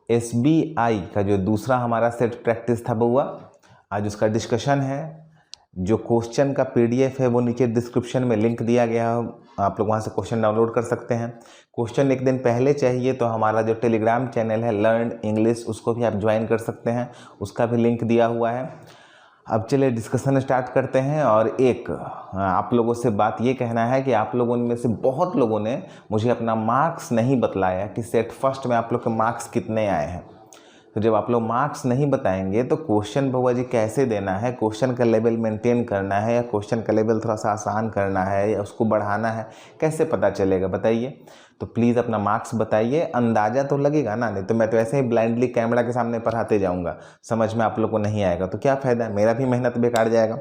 SBI का जो दूसरा हमारा सेट प्रैक्टिस था बउआ, आज उसका डिस्कशन है। जो क्वेश्चन का PDF है वो नीचे डिस्क्रिप्शन में लिंक दिया गया है, आप लोग वहाँ से क्वेश्चन डाउनलोड कर सकते हैं। क्वेश्चन एक दिन पहले चाहिए तो हमारा जो टेलीग्राम चैनल है लर्न इंग्लिश, उसको भी आप ज्वाइन कर सकते हैं, उसका भी लिंक दिया हुआ है। अब चलिए डिस्कशन स्टार्ट करते हैं। और एक आप लोगों से बात ये कहना है कि आप लोगों में से बहुत लोगों ने मुझे अपना मार्क्स नहीं बतलाया कि सेट फर्स्ट में आप लोग के मार्क्स कितने आए हैं। तो जब आप लोग मार्क्स नहीं बताएंगे तो क्वेश्चन बउआ जी कैसे देना है, क्वेश्चन का लेवल मेंटेन करना है या क्वेश्चन का लेवल थोड़ा सा आसान करना है या उसको बढ़ाना है, कैसे पता चलेगा बताइए। तो प्लीज़ अपना मार्क्स बताइए, अंदाज़ा तो लगेगा ना, नहीं तो मैं तो ऐसे ही ब्लाइंडली कैमरा के सामने पढ़ाते जाऊँगा, समझ में आप लोग को नहीं आएगा तो क्या फ़ायदा है, मेरा भी मेहनत बेकार जाएगा।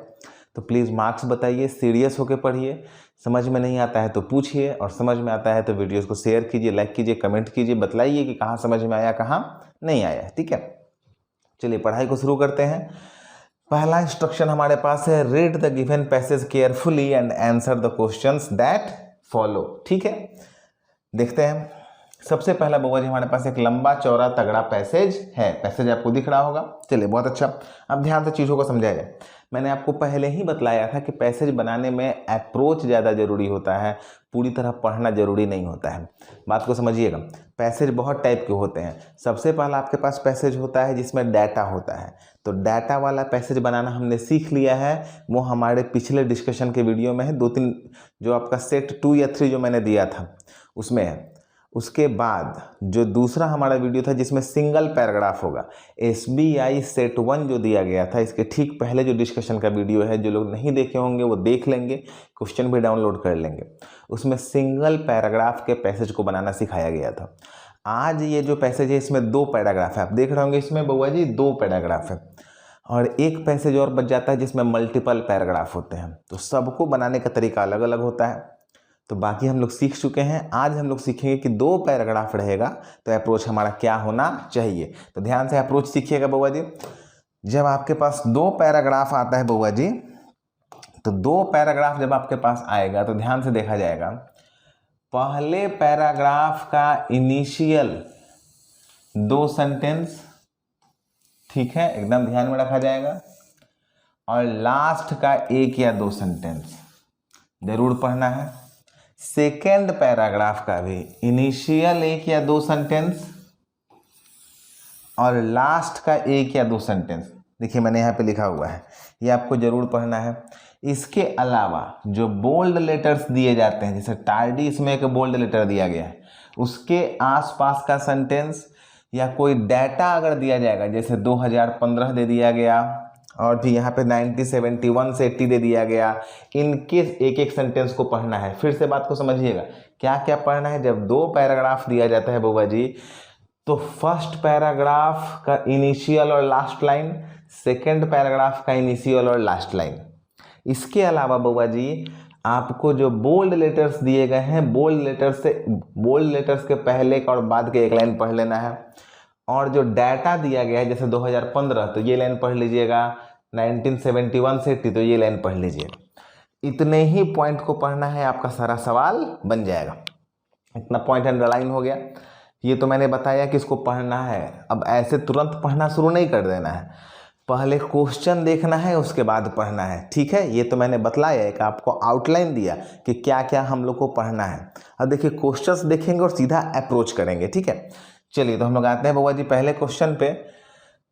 तो प्लीज़ मार्क्स बताइए, सीरियस होकर पढ़िए, समझ में नहीं आता है तो पूछिए और समझ में आता है तो वीडियोस को शेयर कीजिए, लाइक कीजिए, कमेंट कीजिए, बताइए कि कहाँ समझ में आया कहाँ नहीं आया। ठीक है, चलिए पढ़ाई को शुरू करते हैं। पहला इंस्ट्रक्शन हमारे पास है, read the given passage carefully and answer the questions that follow. ठीक है, देखते हैं। सबसे पहला बउआ जी हमारे पास एक लंबा चौड़ा तगड़ा पैसेज है, पैसेज आपको दिख रहा होगा। चलिए बहुत अच्छा, अब ध्यान से चीज़ों को समझा जाए। मैंने आपको पहले ही बतलाया था कि पैसेज बनाने में अप्रोच ज़्यादा ज़रूरी होता है, पूरी तरह पढ़ना ज़रूरी नहीं होता है। बात को समझिएगा, पैसेज बहुत टाइप के होते हैं। सबसे पहला आपके पास पैसेज होता है जिसमें डाटा होता है, तो डाटा वाला पैसेज बनाना हमने सीख लिया है, वो हमारे पिछले डिस्कशन के वीडियो में है, 2-3 जो आपका सेट 2 या 3 जो मैंने दिया था उसमें है। उसके बाद जो दूसरा हमारा वीडियो था जिसमें सिंगल पैराग्राफ होगा, SBI सेट 1 जो दिया गया था, इसके ठीक पहले जो डिस्कशन का वीडियो है, जो लोग नहीं देखे होंगे वो देख लेंगे, क्वेश्चन भी डाउनलोड कर लेंगे। उसमें सिंगल पैराग्राफ के पैसेज को बनाना सिखाया गया था। आज ये जो पैसेज है इसमें 2 पैराग्राफ है, आप देख रहे होंगे इसमें बउआ जी 2 पैराग्राफ है और एक पैसेज और बच जाता है जिसमें मल्टीपल पैराग्राफ होते हैं। तो सबको बनाने का तरीका अलग अलग होता है, तो बाकी हम लोग सीख चुके हैं। आज हम लोग सीखेंगे कि 2 पैराग्राफ रहेगा तो अप्रोच हमारा क्या होना चाहिए। तो ध्यान से अप्रोच सीखिएगा बउआ जी। जब आपके पास 2 पैराग्राफ आता है बउआ जी, तो 2 पैराग्राफ जब आपके पास आएगा तो ध्यान से देखा जाएगा, पहले पैराग्राफ का इनिशियल 2 सेंटेंस, ठीक है, एकदम ध्यान में रखा जाएगा, और लास्ट का 1 या 2 सेंटेंस जरूर पढ़ना है। सेकेंड पैराग्राफ का भी इनिशियल 1 या 2 सेंटेंस और लास्ट का 1 या 2 सेंटेंस, देखिए मैंने यहाँ पे लिखा हुआ है, ये आपको जरूर पढ़ना है। इसके अलावा जो बोल्ड लेटर्स दिए जाते हैं, जैसे टार्डी, इसमें एक बोल्ड लेटर दिया गया है, उसके आसपास का सेंटेंस या कोई डाटा अगर दिया जाएगा, जैसे 2015 दे दिया गया और भी यहाँ पे 1971 से 80 दे दिया गया, इनके एक एक सेंटेंस को पढ़ना है। फिर से बात को समझिएगा, क्या क्या पढ़ना है। जब 2 पैराग्राफ दिया जाता है बउआ जी, तो फर्स्ट पैराग्राफ का इनिशियल और लास्ट लाइन, सेकेंड पैराग्राफ का इनिशियल और लास्ट लाइन। इसके अलावा बउआ जी आपको जो बोल्ड लेटर्स दिए गए हैं, बोल्ड लेटर्स के पहले का और बाद के एक लाइन पढ़ लेना है। और जो डाटा दिया गया है, जैसे 2015 तो ये लाइन पढ़ लीजिएगा, 1971 से 80 तो ये लाइन पढ़ लीजिएगा। इतने ही पॉइंट को पढ़ना है, आपका सारा सवाल बन जाएगा। इतना पॉइंट अंडरलाइन हो गया। ये तो मैंने बताया कि इसको पढ़ना है। अब ऐसे तुरंत पढ़ना शुरू नहीं कर देना है, पहले क्वेश्चन देखना है उसके बाद पढ़ना है। ठीक है, ये तो मैंने बतलाया है कि आपको आउटलाइन दिया कि क्या क्या हम लोग को पढ़ना है। अब देखिए क्वेश्चंस देखेंगे और सीधा अप्रोच करेंगे। ठीक है, चलिए तो हम लोग आते हैं बउआ जी पहले क्वेश्चन पे,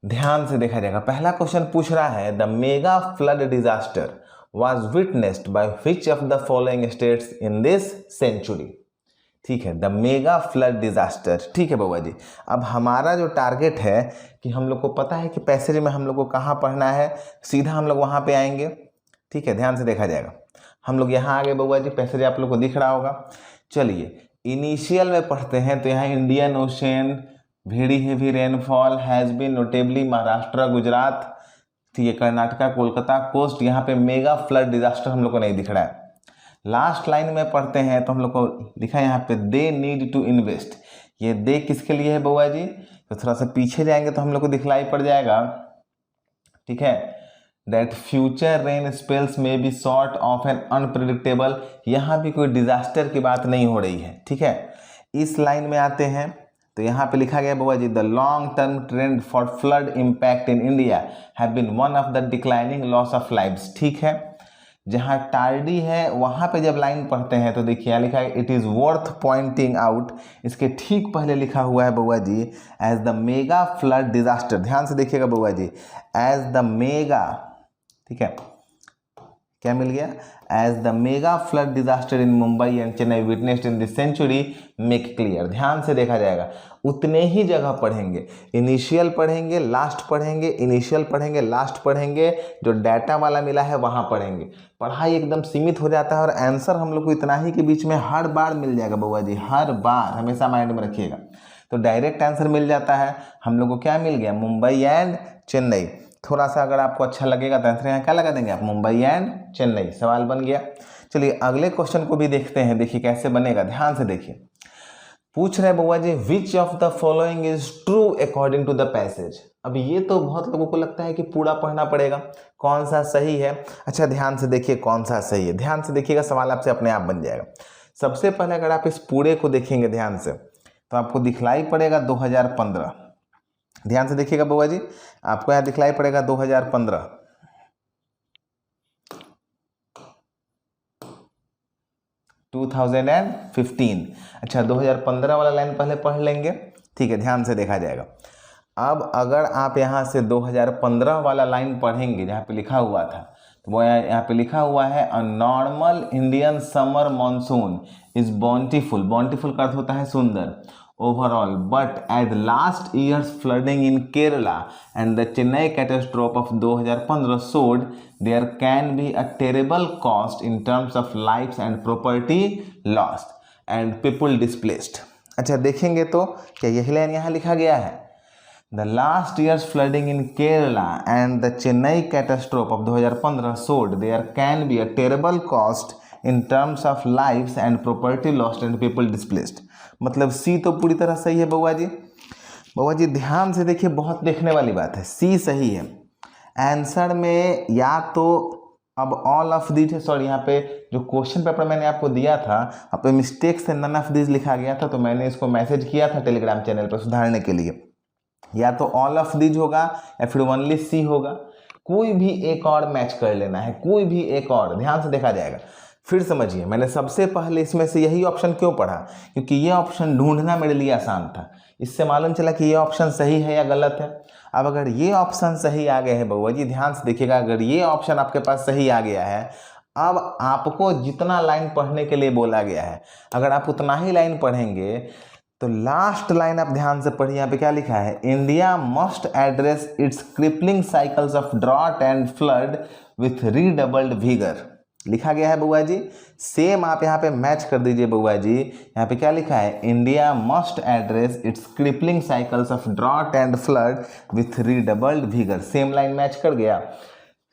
ध्यान से देखा जाएगा। पहला क्वेश्चन पूछ रहा है, the mega flood disaster was witnessed by which of the following states in this century. ठीक है, द मेगा फ्लड डिजास्टर। ठीक है बउआ जी, अब हमारा जो टारगेट है कि हम लोग को पता है कि पैसेज में हम लोग को कहाँ पढ़ना है, सीधा हम लोग वहाँ पे आएंगे। ठीक है, ध्यान से देखा जाएगा। हम लोग यहाँ आ गए बउआ जी, पैसेज आप लोग को दिख रहा होगा। चलिए इनिशियल में पढ़ते हैं, तो यहाँ Indian ocean, very heavy rainfall has been notably Maharashtra, Gujarat, ठीक है, कर्नाटका, कोलकाता कोस्ट, यहाँ पे मेगा फ्लड डिजास्टर हम लोग को नहीं दिख रहा है। लास्ट लाइन में पढ़ते हैं तो हम लोग को लिखा है यहाँ पे, दे नीड टू इन्वेस्ट। ये दे किसके लिए है बउआ जी, तो थोड़ा सा पीछे जाएंगे तो हम लोग को दिखलाई पड़ जाएगा। ठीक है, that future rain spells may be sort of an unpredictable, यहाँ भी कोई डिजास्टर की बात नहीं हो रही है। ठीक है, इस लाइन में आते हैं तो यहाँ पे लिखा गया बुआ जी, the long term trend for flood impact in India have been one of the declining loss of lives. ठीक है, जहाँ टार्डी है वहाँ पे जब लाइन पढ़ते हैं तो देखिए यहाँ लिखा है, it is worth pointing out, इसके ठीक पहले लिखा हुआ है बुआ जी, as the mega flood disaster. ध्यान से देखिएगा बुआ जी, एज द मेगा, ठीक है, क्या मिल गया, as the mega flood disaster in Mumbai and Chennai witnessed in this century make clear. ध्यान से देखा जाएगा, उतने ही जगह पढ़ेंगे, इनिशियल पढ़ेंगे, लास्ट पढ़ेंगे, इनिशियल पढ़ेंगे, लास्ट पढ़ेंगे, जो डाटा वाला मिला है वहाँ पढ़ेंगे। पढ़ाई एकदम सीमित हो जाता है और आंसर हम लोग को इतना ही के बीच में हर बार मिल जाएगा बुआ जी, हर बार, हमेशा माइंड में रखिएगा। तो डायरेक्ट आंसर मिल जाता है हम लोग को, क्या मिल गया, मुंबई एंड चेन्नई। थोड़ा सा अगर आपको अच्छा लगेगा तो आंसर यहाँ क्या लगा देंगे आप, मुंबई एंड चेन्नई, सवाल बन गया। चलिए अगले क्वेश्चन को भी देखते हैं, देखिए कैसे बनेगा, ध्यान से देखिए। पूछ रहे बुआ जी, which of the following is true according to the passage. अब ये तो बहुत लोगों को लगता है कि पूरा पढ़ना पड़ेगा, कौन सा सही है। अच्छा ध्यान से देखिए कौन सा सही है, ध्यान से देखिएगा, सवाल आपसे अपने आप बन जाएगा। सबसे पहले अगर आप इस पूरे को देखेंगे ध्यान से तो आपको दिखलाई पड़ेगा 2015। ध्यान से देखिएगा बुआ जी, आपको यहाँ दिखलाई पड़ेगा 2015। अच्छा 2015 वाला लाइन पहले पढ़ लेंगे, ठीक है, ध्यान से देखा जाएगा। अब अगर आप यहाँ से 2015 वाला लाइन पढ़ेंगे जहाँ पे लिखा हुआ था, तो वो यहाँ पे लिखा हुआ है, a normal Indian summer monsoon is bountiful, bountiful का अर्थ होता है सुंदर, overall, but as last year's flooding in Kerala and the Chennai catastrophe of 2015 showed, there can be a terrible cost in terms of lives and property lost and people displaced। अच्छा देखेंगे तो क्या यही लाइन यहाँ लिखा गया है, The last year's flooding in Kerala and the Chennai catastrophe of 2015 showed there can be a terrible cost in terms of lives and property lost and people displaced। मतलब सी तो पूरी तरह सही है बुआ जी। बुआ जी ध्यान से देखिए, बहुत देखने वाली बात है, सी सही है। आंसर में या तो अब ऑल ऑफ दीज है, सॉरी यहाँ पे जो क्वेश्चन पेपर मैंने आपको दिया था, आप पे मिस्टेक से नन ऑफ दीज लिखा गया था, तो मैंने इसको मैसेज किया था टेलीग्राम चैनल पर सुधारने के लिए। या तो ऑल ऑफ दीज होगा या फिर ओनली सी होगा, कोई भी एक और मैच कर लेना है, कोई भी एक और, ध्यान से देखा जाएगा। फिर समझिए, मैंने सबसे पहले इसमें से यही ऑप्शन क्यों पढ़ा, क्योंकि ये ऑप्शन ढूंढना मेरे लिए आसान था। इससे मालूम चला कि ये ऑप्शन सही है या गलत है। अब अगर ये ऑप्शन सही आ गए हैं बउआ जी, ध्यान से देखिएगा, अगर ये ऑप्शन आपके पास सही आ गया है, अब आपको जितना लाइन पढ़ने के लिए बोला गया है, अगर आप उतना ही लाइन पढ़ेंगे तो लास्ट लाइन आप ध्यान से पढ़िए, यहाँ पे क्या लिखा है, India must address its crippling cycles of drought and flood with redoubled vigour, लिखा गया है बुआ जी। सेम आप यहाँ पे मैच कर दीजिए बुआ जी, यहाँ पे क्या लिखा है, India must address its crippling cycles of drought and flood with redoubled vigour, same line match कर गया।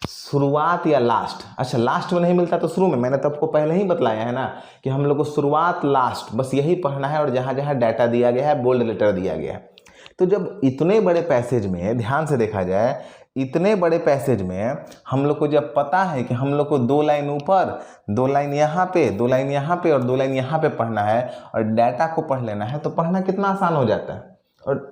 शुरुआत या लास्ट, अच्छा लास्ट में नहीं मिलता तो शुरू में, मैंने तो आपको पहले ही बतलाया है ना कि हम लोग को शुरुआत लास्ट बस यही पढ़ना है, और जहाँ जहाँ डाटा दिया गया है बोल्ड लेटर दिया गया है। तो जब इतने बड़े पैसेज में ध्यान से देखा जाए, इतने बड़े पैसेज में हम लोग को जब पता है कि हम लोग को 2 लाइन ऊपर, 2 लाइन यहाँ पे, 2 लाइन यहाँ पे और 2 लाइन यहाँ पे पढ़ना है, और डाटा को पढ़ लेना है, तो पढ़ना कितना आसान हो जाता है और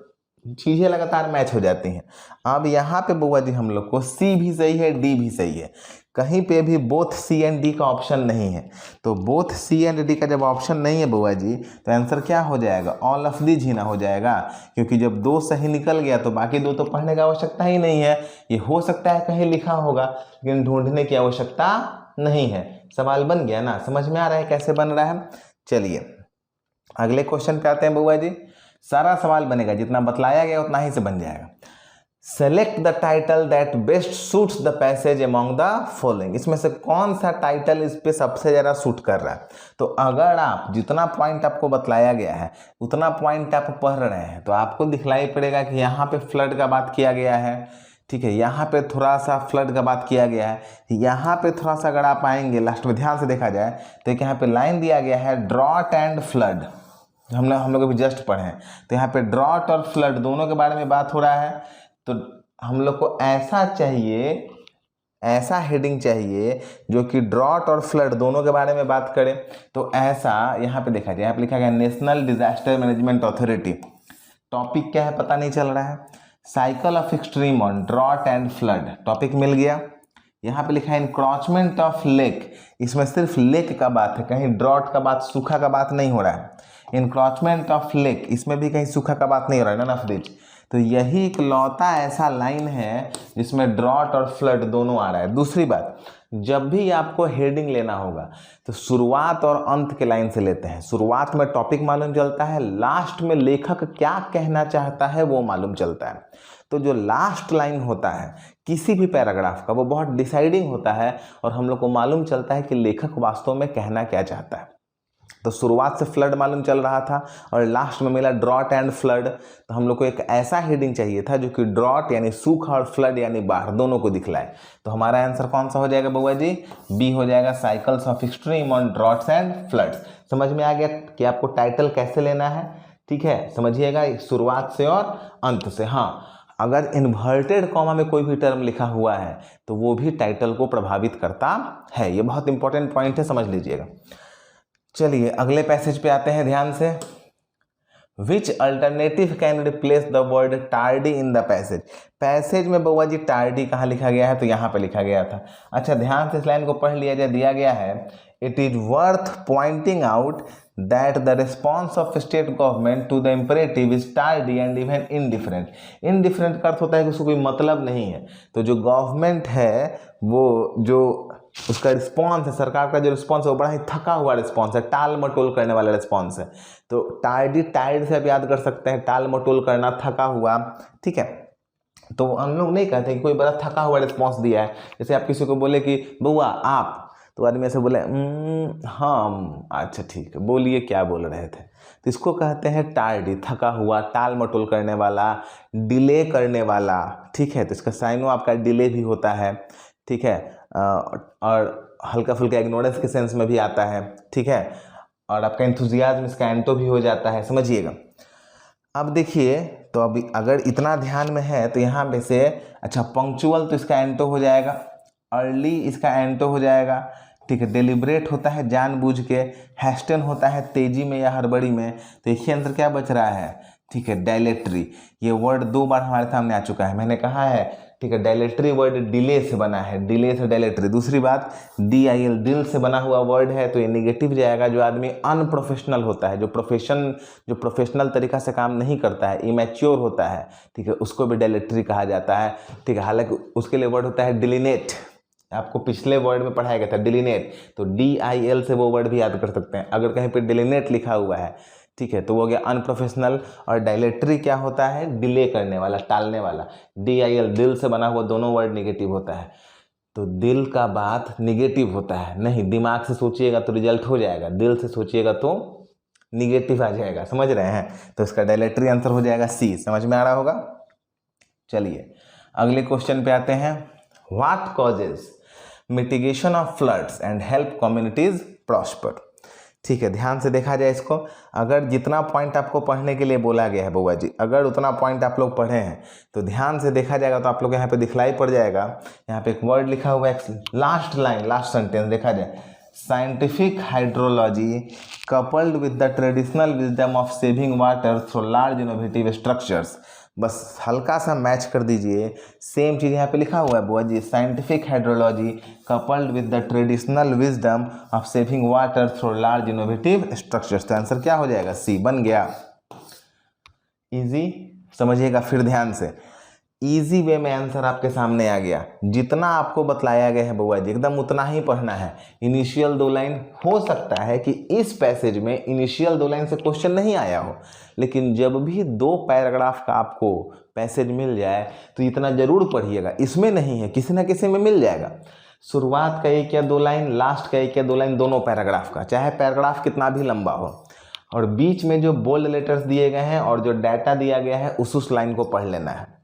चीज़ें लगातार मैच हो जाती हैं। अब यहाँ पे बुआ जी हम लोग को सी भी सही है, डी भी सही है, कहीं पे भी बोथ सी एंड डी का ऑप्शन नहीं है। तो बोथ सी एंड डी का जब ऑप्शन नहीं है बुआ जी, तो आंसर क्या हो जाएगा, ऑल ऑफ दीज ही ना हो जाएगा, क्योंकि जब 2 सही निकल गया तो बाकी 2 तो पढ़ने की आवश्यकता ही नहीं है। ये हो सकता है कहीं लिखा होगा, लेकिन ढूंढने की आवश्यकता नहीं है। सवाल बन गया ना, समझ में आ रहा है कैसे बन रहा है। चलिए अगले क्वेश्चन पे आते हैं बुआ जी। सारा सवाल बनेगा, जितना बतलाया गया उतना ही से बन जाएगा। Select the title that best suits the passage among the following, इसमें से कौन सा टाइटल इस पे सबसे ज़्यादा सूट कर रहा है। तो अगर आप जितना पॉइंट आपको बतलाया गया है उतना पॉइंट आप पढ़ रहे हैं, तो आपको दिखलाई पड़ेगा कि यहाँ पे फ्लड का बात किया गया है, ठीक है, यहाँ पे थोड़ा सा फ्लड का बात किया गया है, यहाँ पे थोड़ा सा अगर आप आएंगे लास्ट में ध्यान से देखा जाए तो यहाँ पे लाइन दिया गया है ड्रॉट एंड फ्लड, हम लोग अभी जस्ट पढ़े हैं। तो यहाँ पे ड्रॉट और फ्लड दोनों के बारे में बात हो रहा है, तो हम लोग को ऐसा चाहिए, ऐसा हेडिंग चाहिए जो कि ड्रॉट और फ्लड दोनों के बारे में बात करे। तो ऐसा यहाँ पे देखा जाए, यहाँ पे लिखा गया National Disaster Management Authority, topic क्या है पता नहीं चल रहा है। Cycle of extreme on drought and flood, topic मिल गया। यहाँ पे लिखा है इनक्रोचमेंट ऑफ लेक, इसमें सिर्फ लेक का बात है, कहीं ड्रॉट का बात, सूखा का बात नहीं हो रहा है। इनक्रोचमेंट ऑफ लेक, इसमें भी कहीं सूखा का बात नहीं हो रहा है, नन ऑफ दिस। तो यही इकलौता ऐसा लाइन है जिसमें ड्रॉट और फ्लड दोनों आ रहा है। दूसरी बात, जब भी आपको हेडिंग लेना होगा तो शुरुआत और अंत के लाइन से लेते हैं। शुरुआत में टॉपिक मालूम चलता है, लास्ट में लेखक क्या कहना चाहता है वो मालूम चलता है। तो जो लास्ट लाइन होता है किसी भी पैराग्राफ का वो बहुत डिसाइडिंग होता है और हम लोग को मालूम चलता है कि लेखक वास्तव में कहना क्या चाहता है। तो शुरुआत से फ्लड मालूम चल रहा था और लास्ट में मिला ड्रॉट एंड फ्लड, तो हम लोग को एक ऐसा हेडिंग चाहिए था जो कि ड्रॉट यानी सूखा और फ्लड यानी बाढ़ दोनों को दिखलाए। तो हमारा आंसर कौन सा हो जाएगा बउआ जी? बी हो जाएगा, cycles of extreme on droughts and floods. समझ में आ गया कि आपको टाइटल कैसे लेना है? ठीक है, समझिएगा, शुरुआत से और अंत से। हाँ, अगर इन्वर्टेड कॉमा में कोई भी टर्म लिखा हुआ है तो वो भी टाइटल को प्रभावित करता है। ये बहुत इंपॉर्टेंट पॉइंट है, समझ लीजिएगा। चलिए अगले पैसेज पे आते हैं, ध्यान से। Which alternative can replace the word tardy in the passage? Passage में बउआ जी टार्डी कहाँ लिखा गया है? तो यहाँ पे लिखा गया था। अच्छा, ध्यान से इस लाइन को पढ़ लिया जाए, दिया गया है, it is worth pointing out that the response of state government to the imperative is tardy and even indifferent। indifferent का अर्थ होता है कि उसको कोई मतलब नहीं है। तो जो गवर्नमेंट है वो जो उसका रिस्पॉन्स है, सरकार का जो रिस्पॉन्स है वो बड़ा ही थका हुआ रिस्पॉन्स है, टाल मटोल करने वाला रिस्पॉन्स है। तो टार्डी, टाइड से आप याद कर सकते हैं, टाल मटोल करना, थका हुआ, ठीक है। तो हम लोग नहीं कहते कि कोई बड़ा थका हुआ रिस्पॉन्स दिया है। जैसे आप किसी को बोले कि बउआ आप, तो आदमी ऐसे बोले हाँ, अच्छा ठीक है, बोलिए क्या बोल रहे थे। तो इसको कहते हैं टार्डी, थका हुआ, टाल मटोल करने वाला, डिले करने वाला, ठीक है। तो इसका साइनो आपका डिले भी होता है, ठीक है, और हल्का फुल्का इग्नोरेंस के सेंस में भी आता है, ठीक है। और आपका एंथुजियाज्म इसका एंटो भी हो जाता है, समझिएगा। अब देखिए, तो अभी अगर इतना ध्यान में है तो यहाँ पे से, अच्छा, पंक्चुअल तो इसका एंटो हो जाएगा, अर्ली इसका एंटो हो जाएगा, ठीक है। डेलिब्रेट होता है जानबूझ के, हैस्टन होता है तेजी में या हड़बड़ी में। तो एक ही आंसर क्या बच रहा है? ठीक है, डायलेटरी। ये वर्ड 2 बार हमारे सामने आ चुका है, मैंने कहा है, ठीक है। डायलेटरी वर्ड डिले से बना है, डिले से डायलेटरी। दूसरी बात, DIL, दिल से बना हुआ वर्ड है, तो ये निगेटिव जाएगा। जो आदमी अनप्रोफेशनल होता है, जो प्रोफेशनल तरीका से काम नहीं करता है, इमेच्योर होता है, ठीक है, उसको भी डायलेटरी कहा जाता है, ठीक है। हालांकि उसके लिए वर्ड होता है डिलिनेट, आपको पिछले वर्ड में पढ़ाया गया था डिलिनेट, तो DIL से वो वर्ड भी याद कर सकते हैं। अगर कहीं पे डिलिनेट लिखा हुआ है, ठीक है, तो वो हो गया अनप्रोफेशनल। और डायलेटरी क्या होता है? डिले करने वाला, टालने वाला। DIL, दिल से बना हुआ, दोनों वर्ड निगेटिव होता है। तो दिल का बात निगेटिव होता है, नहीं दिमाग से सोचिएगा तो रिजल्ट हो जाएगा, दिल से सोचिएगा तो निगेटिव आ जाएगा, समझ रहे हैं। तो इसका डायलेटरी आंसर हो जाएगा C। समझ में आ रहा होगा। चलिए अगले क्वेश्चन पे आते हैं। What causes mitigation of floods and help communities prosper? ठीक है, ध्यान से देखा जाए इसको। अगर जितना पॉइंट आपको पढ़ने के लिए बोला गया है बउआ जी, अगर उतना पॉइंट आप लोग पढ़े हैं तो ध्यान से देखा जाएगा तो आप लोग यहाँ पे दिखलाई पड़ जाएगा। यहाँ पे एक वर्ड लिखा हुआ है, लास्ट लाइन, लास्ट सेंटेंस देखा जाए, scientific hydrology coupled with the traditional wisdom of saving water through large innovative structures. बस हल्का सा मैच कर दीजिए, सेम चीज़ यहाँ पे लिखा हुआ है बुआ जी, scientific hydrology coupled with the traditional wisdom of saving water through large innovative structures. तो आंसर क्या हो जाएगा? C बन गया। इजी, समझिएगा फिर ध्यान से, इजी वे में आंसर आपके सामने आ गया। जितना आपको बतलाया गया है बुआ जी एकदम उतना ही पढ़ना है। इनिशियल 2 लाइन, हो सकता है कि इस पैसेज में इनिशियल 2 लाइन से क्वेश्चन नहीं आया हो, लेकिन जब भी 2 पैराग्राफ का आपको पैसेज मिल जाए तो इतना जरूर पढ़िएगा। इसमें नहीं है, किसी ना किसी में मिल जाएगा। शुरुआत का 1 या 2 लाइन, लास्ट का 1 या 2 लाइन, दोनों पैराग्राफ का, चाहे पैराग्राफ कितना भी लंबा हो, और बीच में जो बोल्ड लेटर्स दिए गए हैं और जो डाटा दिया गया है उस लाइन को पढ़ लेना है।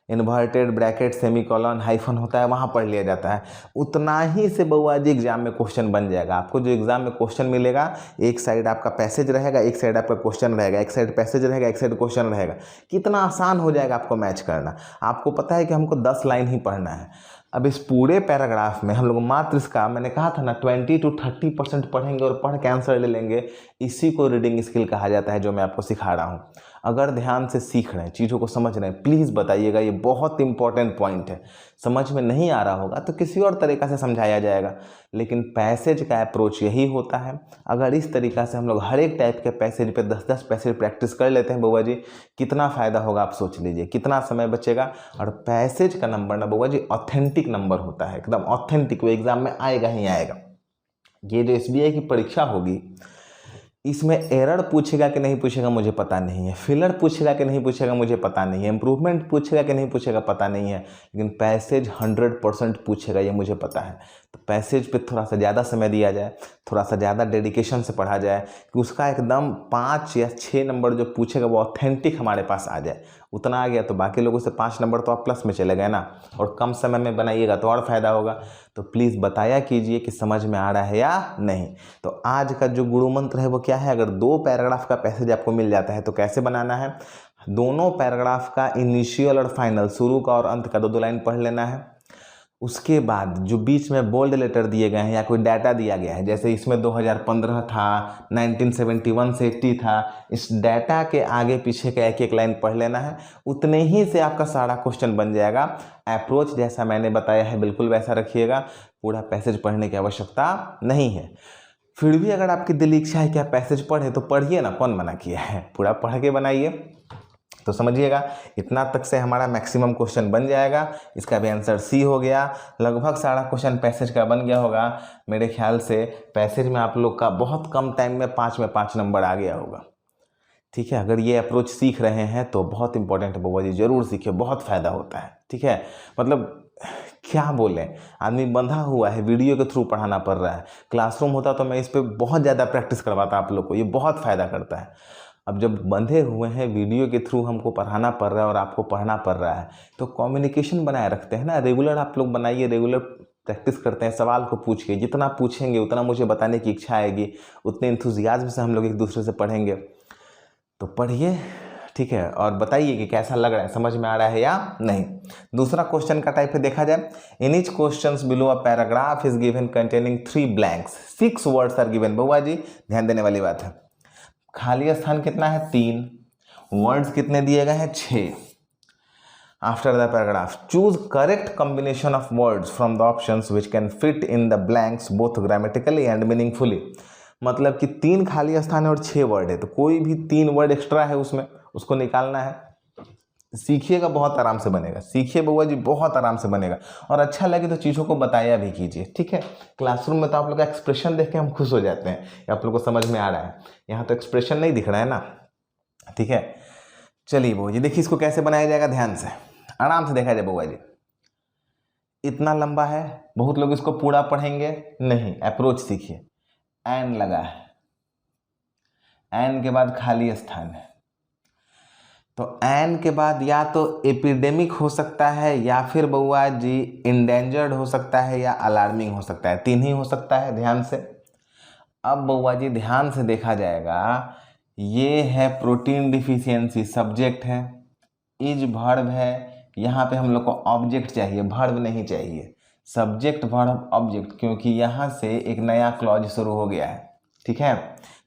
इन्वर्टेड ब्रैकेट, सेमीकोलन, हाइफन होता है, वहाँ पढ़ लिया जाता है। उतना ही से बउआ जी एग्जाम में क्वेश्चन बन जाएगा। आपको जो एग्जाम में क्वेश्चन मिलेगा, एक साइड आपका पैसेज रहेगा, एक साइड आपका क्वेश्चन रहेगा, एक साइड पैसेज रहेगा, एक साइड क्वेश्चन रहेगा। कितना आसान हो जाएगा आपको मैच करना। आपको पता है कि हमको 10 लाइन ही पढ़ना है। अब इस पूरे पैराग्राफ में हम लोग मात्र इसका, मैंने कहा था ना, 20 to 30% पढ़ेंगे और पढ़ के आंसर ले लेंगे। इसी को रीडिंग स्किल कहा जाता है, जो मैं आपको सिखा रहा हूँ। अगर ध्यान से सीख रहे हैं, चीज़ों को समझ रहे हैं, प्लीज़ बताइएगा, ये बहुत इंपॉर्टेंट पॉइंट है। समझ में नहीं आ रहा होगा तो किसी और तरीक़ा से समझाया जाएगा, लेकिन पैसेज का अप्रोच यही होता है। अगर इस तरीक़ा से हम लोग हर एक टाइप के पैसेज पे 10-10 पैसेज प्रैक्टिस कर लेते हैं बउआ जी, कितना फ़ायदा होगा आप सोच लीजिए, कितना समय बचेगा। और पैसेज का नंबर ना बउआ जी ऑथेंटिक नंबर होता है, एकदम ऑथेंटिक, वो एग्ज़ाम में आएगा ही आएगा। ये जो SBI की परीक्षा होगी, इसमें एरर पूछेगा कि नहीं पूछेगा मुझे पता नहीं है, फिलर पूछेगा कि नहीं पूछेगा मुझे पता नहीं है, इम्प्रूवमेंट पूछेगा कि नहीं पूछेगा पता नहीं है, लेकिन पैसेज 100% पूछेगा, ये मुझे पता है। तो पैसेज पे थोड़ा सा ज़्यादा समय दिया जाए, थोड़ा सा ज़्यादा डेडिकेशन से पढ़ा जाए कि उसका एकदम 5 या 6 नंबर जो पूछेगा वो ऑथेंटिक हमारे पास आ जाए। उतना आ गया तो बाकी लोगों से 5 नंबर तो आप प्लस में चले गए ना, और कम समय में बनाइएगा तो और फ़ायदा होगा। तो प्लीज़ बताया कीजिए कि समझ में आ रहा है या नहीं। तो आज का जो गुरु मंत्र है वो क्या है, अगर 2 पैराग्राफ का पैसेज आपको मिल जाता है तो कैसे बनाना है, दोनों पैराग्राफ का इनिशियल और फाइनल, शुरू का और अंत का 2-2 लाइन पढ़ लेना है। उसके बाद जो बीच में बोल्ड लेटर दिए गए हैं या कोई डाटा दिया गया है, जैसे इसमें 2015 था, 1971 से 80 था, इस डाटा के आगे पीछे का एक एक लाइन पढ़ लेना है। उतने ही से आपका सारा क्वेश्चन बन जाएगा। अप्रोच जैसा मैंने बताया है बिल्कुल वैसा रखिएगा, पूरा पैसेज पढ़ने की आवश्यकता नहीं है। फिर भी अगर आपकी दिल इच्छा है कि आप पैसेज पढ़े तो पढ़िए ना, कौन मना किया है, पूरा पढ़ के बनाइए। तो समझिएगा, इतना तक से हमारा मैक्सिमम क्वेश्चन बन जाएगा। इसका भी आंसर सी हो गया। लगभग सारा क्वेश्चन पैसेज का बन गया होगा। मेरे ख्याल से पैसेज में आप लोग का बहुत कम टाइम में 5 में 5 नंबर आ गया होगा। ठीक है, अगर ये अप्रोच सीख रहे हैं तो बहुत इंपॉर्टेंट है बउआ जी, ज़रूर सीखिए, बहुत फ़ायदा होता है। ठीक है, मतलब क्या बोलें, आदमी बंधा हुआ है, वीडियो के थ्रू पढ़ाना पड़ रहा है। क्लासरूम होता तो मैं इस पर बहुत ज़्यादा प्रैक्टिस करवाता आप लोग को, ये बहुत फ़ायदा करता है। अब जब बंधे हुए हैं, वीडियो के थ्रू हमको पढ़ाना पड़ रहा है और आपको पढ़ना पड़ रहा है, तो कम्युनिकेशन बनाए रखते हैं ना, रेगुलर आप लोग बनाइए, रेगुलर प्रैक्टिस करते हैं, सवाल को पूछिए, जितना पूछेंगे उतना मुझे बताने की इच्छा आएगी, उतने इंथुजियाज्म से हम लोग एक दूसरे से पढ़ेंगे। तो पढ़िए, ठीक है, और बताइए कि कैसा लग रहा है, समझ में आ रहा है या नहीं। दूसरा क्वेश्चन का टाइप है देखा जाए, in each questions below a paragraph is given containing 3 blanks, 6 words are given. बउआ जी ध्यान देने वाली बात है, खाली स्थान कितना है 3, वर्ड्स कितने दिए गए हैं 6। After the paragraph choose correct combination of words from the options which can fit in the blanks both grammatically and meaningfully. मतलब कि 3 खाली स्थान है और 6 वर्ड है, तो कोई भी 3 वर्ड एक्स्ट्रा है उसमें, उसको निकालना है। सीखिएगा, बहुत आराम से बनेगा, सीखिए बउआ जी, बहुत आराम से बनेगा। और अच्छा लगे तो चीज़ों को बताया भी कीजिए। ठीक है, क्लासरूम में तो आप लोग का एक्सप्रेशन देख के हम खुश हो जाते हैं कि आप लोग को समझ में आ रहा है, यहाँ तो एक्सप्रेशन नहीं दिख रहा है ना। ठीक है, चलिए बउआ जी देखिए इसको कैसे बनाया जाएगा, ध्यान से आराम से देखा जाए बउआ जी। इतना लंबा है, बहुत लोग इसको पूरा पढ़ेंगे नहीं, अप्रोच सीखिए। एन लगा है, एन के बाद खाली स्थान है, तो एन के बाद या तो एपिडेमिक हो सकता है, या फिर बउआ जी इंडेंजर्ड हो सकता है, या अलार्मिंग हो सकता है, 3 ही हो सकता है, ध्यान से। अब बउआ जी ध्यान से देखा जाएगा, ये है प्रोटीन डिफिशियंसी, सब्जेक्ट है, इज वर्ब है, यहाँ पे हम लोग को ऑब्जेक्ट चाहिए, वर्ब नहीं चाहिए, सब्जेक्ट वर्ब ऑब्जेक्ट, क्योंकि यहाँ से एक नया क्लॉज शुरू हो गया है। ठीक है,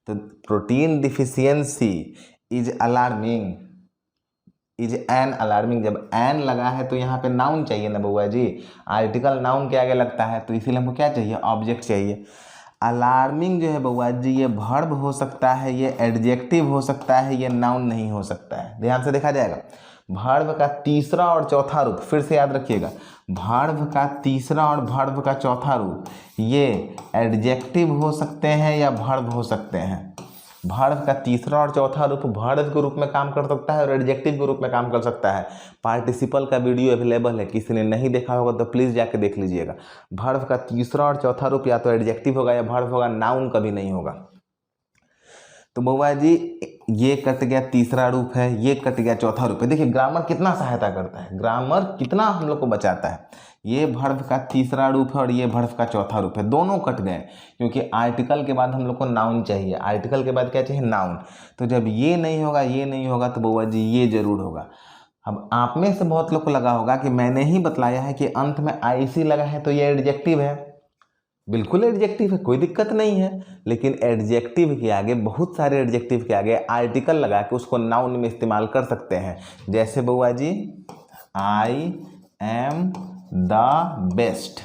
तो protein deficiency is alarming, is an alarming. जब एन लगा है तो यहाँ पे नाउन चाहिए ना बउआ जी, आर्टिकल नाउन के आगे लगता है, तो इसीलिए हमको क्या चाहिए, ऑब्जेक्ट चाहिए। अलार्मिंग जो है बउआ जी, ये वर्ब हो सकता है, ये एडजेक्टिव हो सकता है, ये नाउन नहीं हो सकता है। ध्यान से देखा जाएगा, वर्ब का तीसरा और चौथा रूप, फिर से याद रखिएगा, वर्ब का तीसरा और वर्ब का चौथा रूप ये एडजेक्टिव हो सकते हैं या वर्ब हो सकते हैं। वर्ब का तीसरा और चौथा रूप वर्ब के रूप में काम कर सकता है और एडजेक्टिव के रूप में काम कर सकता है। पार्टिसिपल का वीडियो अवेलेबल है, किसी ने नहीं देखा होगा तो प्लीज़ जाके देख लीजिएगा। वर्ब का तीसरा और चौथा रूप या तो एडजेक्टिव होगा या वर्ब होगा, नाउन कभी नहीं होगा। तो बउआ जी ये कट गया तीसरा रूप है, ये कट गया चौथा रूप है। देखिए ग्रामर कितना सहायता करता है, ग्रामर कितना हम लोग को बचाता है। ये वर्ब का तीसरा रूप है और ये वर्ब का चौथा रूप है, दोनों कट गए, क्योंकि आर्टिकल के बाद हम लोग को नाउन चाहिए, आर्टिकल के बाद क्या चाहिए, नाउन। तो जब ये नहीं होगा, ये नहीं होगा, तो बउआ जी ये जरूर होगा। अब आप में से बहुत लोग को लगा होगा कि मैंने ही बतलाया है कि अंत में आईसी लगा है तो ये एडजेक्टिव है, बिल्कुल एडजेक्टिव है, कोई दिक्कत नहीं है, लेकिन एडजेक्टिव के आगे, बहुत सारे एडजेक्टिव के आगे आर्टिकल लगा के उसको नाउन में इस्तेमाल कर सकते हैं। जैसे बउआ जी, I am the best,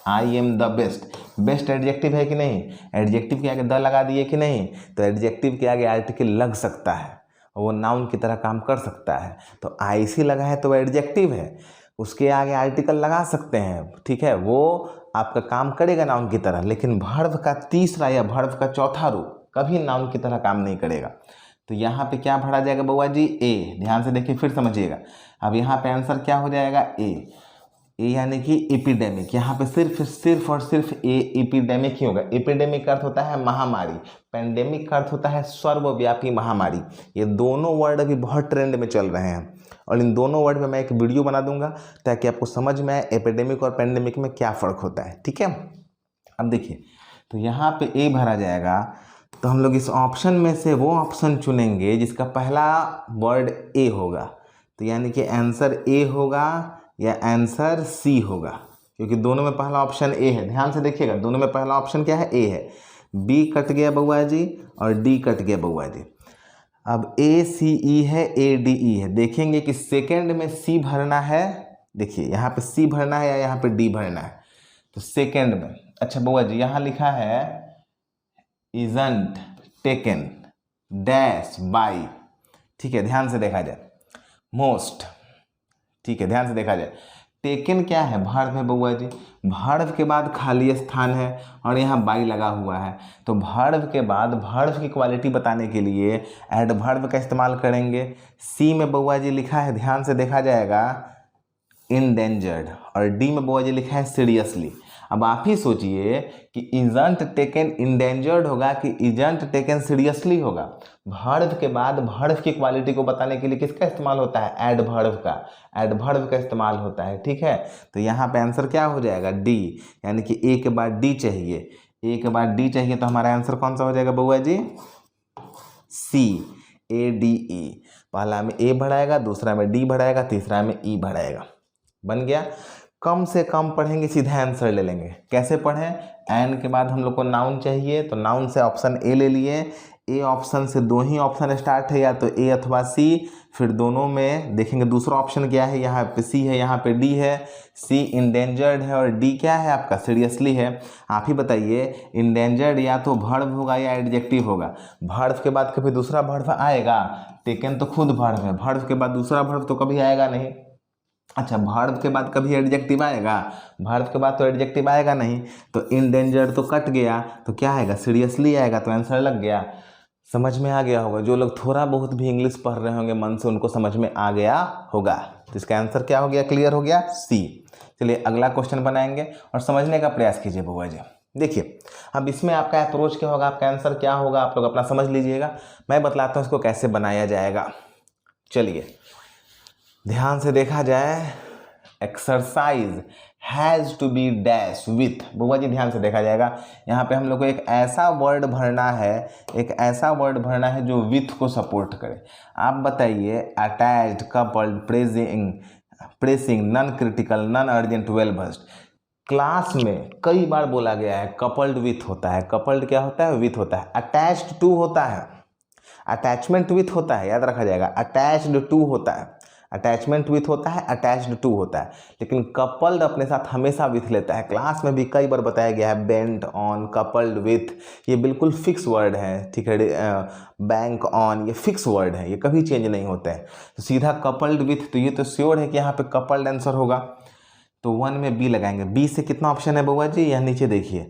I am the best, best adjective है कि नहीं? एडजेक्टिव के आगे द लगा दिए कि नहीं? तो एडजेक्टिव के आगे आर्टिकल लग सकता है, वो नाउन की तरह काम कर सकता है। तो आई सी लगा है तो वो एडजेक्टिव है, उसके आगे आर्टिकल लगा सकते हैं, ठीक है, वो आपका काम करेगा नाउन की तरह। लेकिन भर्व का तीसरा या भर्व का चौथा रूप कभी नाउन की तरह काम नहीं करेगा। तो यहाँ पे क्या भरा जाएगा बउआ जी? ए। ध्यान से देखिए, फिर समझिएगा। अब यहाँ पे आंसर क्या हो जाएगा? ए। ए यानी कि एपिडेमिक। यहाँ पे सिर्फ और सिर्फ ए एपिडेमिक ही होगा। एपिडेमिक का अर्थ होता है महामारी, पेंडेमिक का अर्थ होता है सर्वव्यापी महामारी। ये दोनों वर्ड अभी बहुत ट्रेंड में चल रहे हैं और इन दोनों वर्ड में मैं एक वीडियो बना दूंगा ताकि आपको समझ में आए एपिडेमिक और पेंडेमिक में क्या फ़र्क होता है, ठीक है। अब देखिए, तो यहाँ पे ए भरा जाएगा, तो हम लोग इस ऑप्शन में से वो ऑप्शन चुनेंगे जिसका पहला वर्ड ए होगा। तो यानी कि आंसर ए होगा या आंसर सी होगा, क्योंकि दोनों में पहला ऑप्शन ए है। ध्यान से देखिएगा, दोनों में पहला ऑप्शन क्या है? ए है। बी कट गया बउआ जी और डी कट गया बउआ जी। अब ए सी ई है, ए डी ई है। देखेंगे कि सेकंड में सी भरना है, देखिए यहाँ पे सी भरना है या यहाँ पे डी भरना है। तो सेकंड में, अच्छा बउआ जी यहाँ लिखा है इजंट टेकन डैश बाई, ठीक है, ध्यान से देखा जाए। मोस्ट, ठीक है, ध्यान से देखा जाए। टेकन क्या है? भर्व है बउआ जी। भर्व के बाद खाली स्थान है और यहाँ बाई लगा हुआ है, तो भर्व के बाद भर्व की क्वालिटी बताने के लिए एडवर्ब का इस्तेमाल करेंगे। सी में बउआ जी लिखा है, ध्यान से देखा जाएगा, इंडेंजर्ड, और डी में बउआ जी लिखा है सीरियसली। अब आप ही सोचिए कि इजंट टेकन इंडेंजर्ड होगा कि इजंट टेकन सीरियसली होगा। भर्व के बाद भर्व की क्वालिटी को बताने के लिए किसका इस्तेमाल होता है? एडवर्ब का, एडवर्ब का इस्तेमाल होता है, ठीक है। तो यहाँ पे आंसर क्या हो जाएगा? डी, यानी कि ए के बाद डी चाहिए, ए के बाद डी चाहिए, तो हमारा आंसर कौन सा हो जाएगा बउआ जी? सी, ए डी ई। पहला में ए बढ़ाएगा, दूसरा में डी बढ़ाएगा, तीसरा में ई बढ़ाएगा, बन गया। कम से कम पढ़ेंगे, सीधा आंसर ले लेंगे। कैसे पढ़ें? एन के बाद हम लोग को नाउन चाहिए, तो नाउन से ऑप्शन ए ले लिए। ए ऑप्शन से दो ही ऑप्शन स्टार्ट है, या तो ए अथवा सी। फिर दोनों में देखेंगे दूसरा ऑप्शन क्या है, यहाँ पे सी है, यहाँ पे डी है। सी इंडेंजर्ड है और डी क्या है आपका? सीरियसली है। आप ही बताइए, इंडेंजर्ड या तो वर्ब होगा या एडजेक्टिव होगा? वर्ब के बाद कभी दूसरा वर्ब आएगा? टेकन तो खुद वर्ब है, वर्ब के बाद दूसरा वर्ब तो कभी आएगा नहीं। अच्छा, वर्ब के बाद कभी एडजेक्टिव आएगा? वर्ब के बाद तो एडजेक्टिव आएगा नहीं। तो इंडेंजर्ड तो कट गया, तो क्या आएगा? सीरियसली आएगा, तो आंसर लग गया। समझ में आ गया होगा, जो लोग थोड़ा बहुत भी इंग्लिश पढ़ रहे होंगे मन से, उनको समझ में आ गया होगा। तो इसका आंसर क्या हो गया? क्लियर हो गया, सी। चलिए अगला क्वेश्चन बनाएंगे और समझने का प्रयास कीजिए बउआ जी। देखिए, अब इसमें आपका अप्रोच क्या होगा, आपका आंसर क्या होगा, आप लोग अपना समझ लीजिएगा। मैं बतलाता हूँ इसको कैसे बनाया जाएगा। चलिए ध्यान से देखा जाए, exercise has to be dash with. बउआ जी ध्यान से देखा जाएगा, यहाँ पे हम लोग को एक ऐसा वर्ड भरना है, एक ऐसा वर्ड भरना है जो विथ को सपोर्ट करे। आप बताइए, attached, coupled, pressing, non critical, non urgent, well versed. Class में कई बार बोला गया है कपल्ड विथ होता है। कपल्ड क्या होता है? विथ होता है। अटैच्ड टू होता है, अटैचमेंट विथ होता है, याद रखा जाएगा। अटैच्ड टू होता है, अटैचमेंट विथ होता है, अटैच्ड टू होता है, लेकिन कपल्ड अपने साथ हमेशा विथ लेता है। क्लास में भी कई बार बताया गया है बेंट ऑन, कपल्ड विथ, ये बिल्कुल फिक्स वर्ड है, ठीक है। बैंक ऑन, ये फिक्स वर्ड है, ये कभी चेंज नहीं होते हैं। तो सीधा कपल्ड विथ, तो ये तो श्योर है कि यहाँ पे कपल्ड आंसर होगा। तो 1 में बी लगाएंगे। बी से कितना ऑप्शन है बउआ जी? यहाँ नीचे देखिए,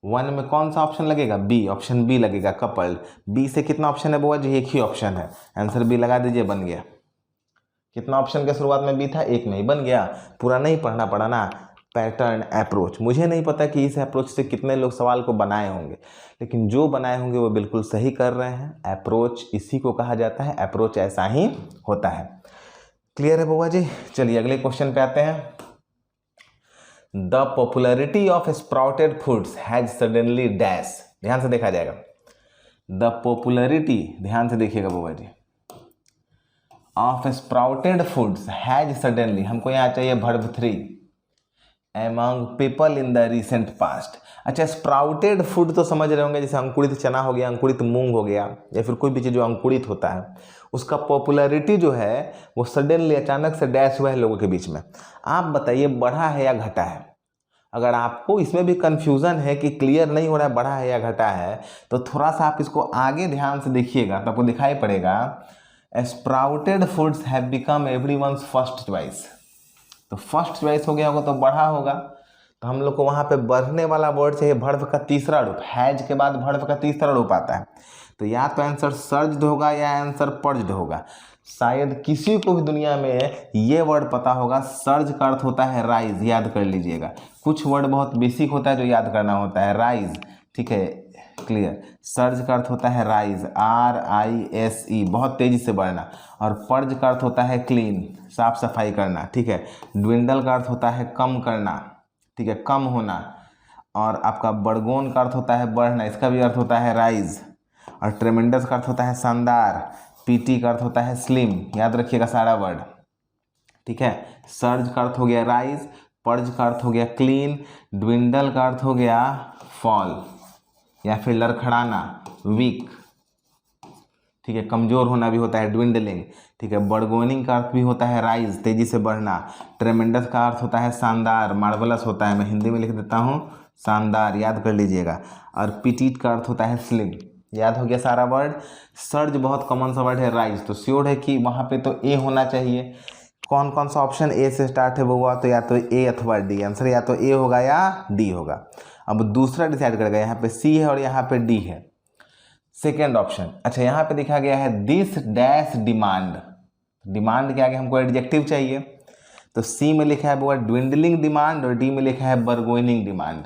1 में कौन सा ऑप्शन लगेगा? बी, ऑप्शन बी लगेगा, कपल्ड। बी से कितना ऑप्शन है बउआ जी? एक ही ऑप्शन है, आंसर बी लगा दीजिए, बन गया। कितना ऑप्शन के शुरुआत में बी था? एक में ही, बन गया। पूरा नहीं पढ़ना पड़ा ना। पैटर्न, अप्रोच, मुझे नहीं पता कि इस अप्रोच से कितने लोग सवाल को बनाए होंगे, लेकिन जो बनाए होंगे वो बिल्कुल सही कर रहे हैं। अप्रोच इसी को कहा जाता है, अप्रोच ऐसा ही होता है। क्लियर है बउआ जी? चलिए अगले क्वेश्चन पे आते हैं। The popularity of sprouted foods has suddenly dash. ध्यान से देखा जाएगा, द पॉपुलरिटी, ध्यान से देखिएगा बउआ जी, of sprouted foods has suddenly, हमको यहाँ चाहिए verb 3, among people in the recent past। अच्छा, स्प्राउटेड फूड तो समझ रहे होंगे, जैसे अंकुरित चना हो गया, अंकुरित मूंग हो गया, या फिर कोई भी चीज़ जो अंकुरित होता है, उसका पॉपुलैरिटी जो है वो सडनली अचानक से डैश हुआ है लोगों के बीच में। आप बताइए बढ़ा है या घटा है? अगर आपको इसमें भी कन्फ्यूज़न है कि क्लियर नहीं हो रहा है बढ़ा है या घटा है, तो थोड़ा सा आप इसको आगे ध्यान से देखिएगा तो आपको दिखाई पड़ेगा sprouted foods have become everyone's first choice. तो फर्स्ट चॉइस हो गया होगा तो बढ़ा होगा, तो हम लोग को वहाँ पे बढ़ने वाला वर्ड चाहिए, वर्ब का तीसरा रूप, हैज के बाद वर्ब का तीसरा रूप आता है। तो या तो आंसर सर्ज्ड होगा या आंसर पर्ज्ड होगा। शायद किसी को भी दुनिया में ये वर्ड पता होगा, सर्ज का अर्थ होता है राइज, याद कर लीजिएगा। कुछ वर्ड बहुत बेसिक होता है जो याद करना होता है, राइज, ठीक है, क्लियर। सर्ज का अर्थ होता है राइज, RISE, बहुत तेजी से बढ़ना। और पर्ज का अर्थ होता है क्लीन, साफ सफाई करना, ठीक है। ड्विंडल का अर्थ होता है कम करना, ठीक है, कम होना। और आपका बर्गोन का अर्थ होता है बढ़ना, इसका भी अर्थ होता है राइज। और ट्रेमेंडस का अर्थ होता है शानदार, PT का अर्थ होता है स्लिम, याद रखिएगा सारा वर्ड, ठीक है। सर्ज का अर्थ हो गया राइज, पर्ज का अर्थ हो गया क्लीन, ड्विंडल का अर्थ हो गया फॉल या फिर लड़खड़ाना, वीक, ठीक है, कमज़ोर होना भी होता है ड्विंडलिंग, ठीक है। बर्गोनिंग का अर्थ भी होता है राइज, तेज़ी से बढ़ना। ट्रेमेंडस का अर्थ होता है शानदार, मार्वलस होता है, मैं हिंदी में लिख देता हूँ शानदार, याद कर लीजिएगा। और पिटीट का अर्थ होता है स्लिम, याद हो गया सारा वर्ड। सर्ज बहुत कॉमन सा वर्ड है, राइज, तो श्योर है कि वहाँ पे तो ए होना चाहिए। कौन कौन सा ऑप्शन ए से स्टार्ट है वो हुआ, तो या तो ए अथवा डी, आंसर या तो ए होगा या डी होगा। अब दूसरा डिसाइड करेगा, यहाँ पे सी है और यहाँ पे डी है, सेकेंड ऑप्शन। अच्छा, यहाँ पे लिखा गया है दिस डैश डिमांड, डिमांड के आगे हमको एडजेक्टिव चाहिए, तो सी में लिखा है वो ड्विंडलिंग डिमांड और डी में लिखा है बर्गोइनिंग डिमांड।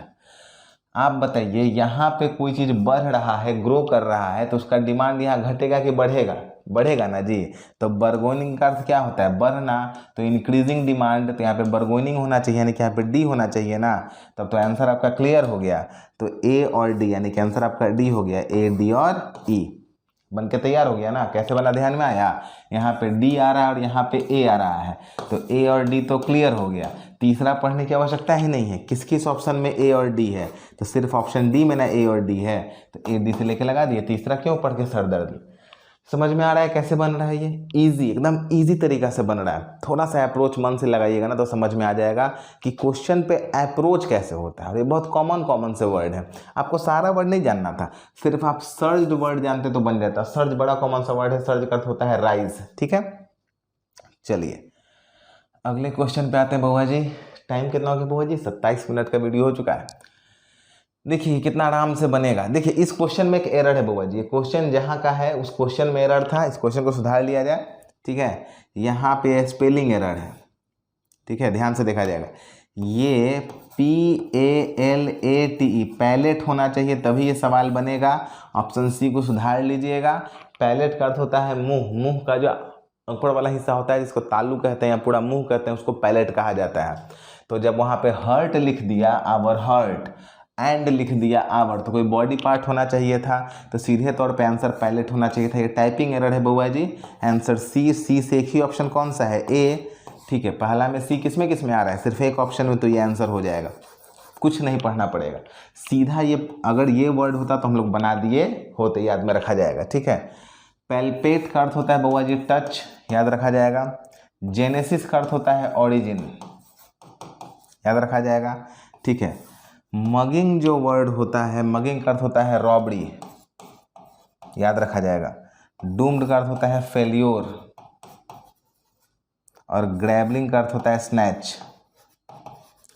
आप बताइए यहाँ पे कोई चीज़ बढ़ रहा है, ग्रो कर रहा है, तो उसका डिमांड यहाँ घटेगा कि बढ़ेगा? बढ़ेगा ना जी। तो बर्गोइनिंग का अर्थ क्या होता है? बढ़ना, तो इंक्रीजिंग डिमांड, तो यहाँ पे बर्गोइनिंग होना चाहिए, यानी कि यहाँ पे डी होना चाहिए ना। तब तो आंसर आपका क्लियर हो गया। तो ए और डी, यानी कि आंसर आपका डी हो गया, ए, डी और ई बन के तैयार हो गया ना। कैसे बना, ध्यान में आया? यहाँ पे डी आ रहा है और यहाँ पे ए आ रहा है, तो ए और डी तो क्लियर हो गया। तीसरा पढ़ने की आवश्यकता ही नहीं है, किस किस ऑप्शन में ए और डी है, तो सिर्फ ऑप्शन डी में ना ए और डी है, तो ए डी से लेके लगा दिए। तीसरा क्यों पढ़ के सर दर्द? समझ में आ रहा है कैसे बन रहा है? ये इजी, एकदम इजी तरीका से बन रहा है। थोड़ा सा अप्रोच मन से लगाइएगा ना तो समझ में आ जाएगा कि क्वेश्चन पे अप्रोच कैसे होता है। और ये बहुत कॉमन से वर्ड है, आपको सारा वर्ड नहीं जानना था, सिर्फ आप सर्च वर्ड जानते तो बन जाता। सर्च बड़ा कॉमन सा वर्ड है, सर्च का अर्थ होता है राइज, ठीक है। चलिए अगले क्वेश्चन पे आते हैं बउआ जी। टाइम कितना हो गया बउआ जी? 27 मिनट का वीडियो हो चुका है। देखिए कितना आराम से बनेगा। देखिए इस क्वेश्चन में एक एरर है बउआ जी, क्वेश्चन जहाँ का है उस क्वेश्चन में एरर था, इस क्वेश्चन को सुधार लिया जाए, ठीक है। यहाँ पे स्पेलिंग एरर है, ठीक है, ध्यान से देखा जाएगा। ये PALATE पैलेट होना चाहिए, तभी ये सवाल बनेगा। ऑप्शन सी को सुधार लीजिएगा। पैलेट का अर्थ होता है मुंह, मुंह का जो ऊपर वाला हिस्सा होता है जिसको तालू कहते हैं या पूरा मुंह कहते हैं, उसको पैलेट कहा जाता है। तो जब वहाँ पे हर्ट लिख दिया, आवर हर्ट, एंड लिख दिया आवर, तो कोई बॉडी पार्ट होना चाहिए था, तो सीधे तौर पे आंसर पैलेट होना चाहिए था। ये टाइपिंग एरर है बउआ जी। आंसर सी से एक ही ऑप्शन कौन सा है? ए, ठीक है। पहला में सी किस में आ रहा है? सिर्फ एक ऑप्शन में, तो ये आंसर हो जाएगा, कुछ नहीं पढ़ना पड़ेगा सीधा। ये अगर ये वर्ड होता तो हम लोग बना दिए होते, याद में रखा जाएगा, ठीक है। पैल्पेट का अर्थ होता है बउआ जी टच, याद रखा जाएगा। जेनेसिस का अर्थ होता है ऑरिजिन, याद रखा जाएगा, ठीक है। मगिंग जो वर्ड होता है, मगिंग का अर्थ होता है रॉबरी, याद रखा जाएगा। डूम्ड का अर्थ होता है फेल्योर, और ग्रैबलिंग का अर्थ होता है स्नैच,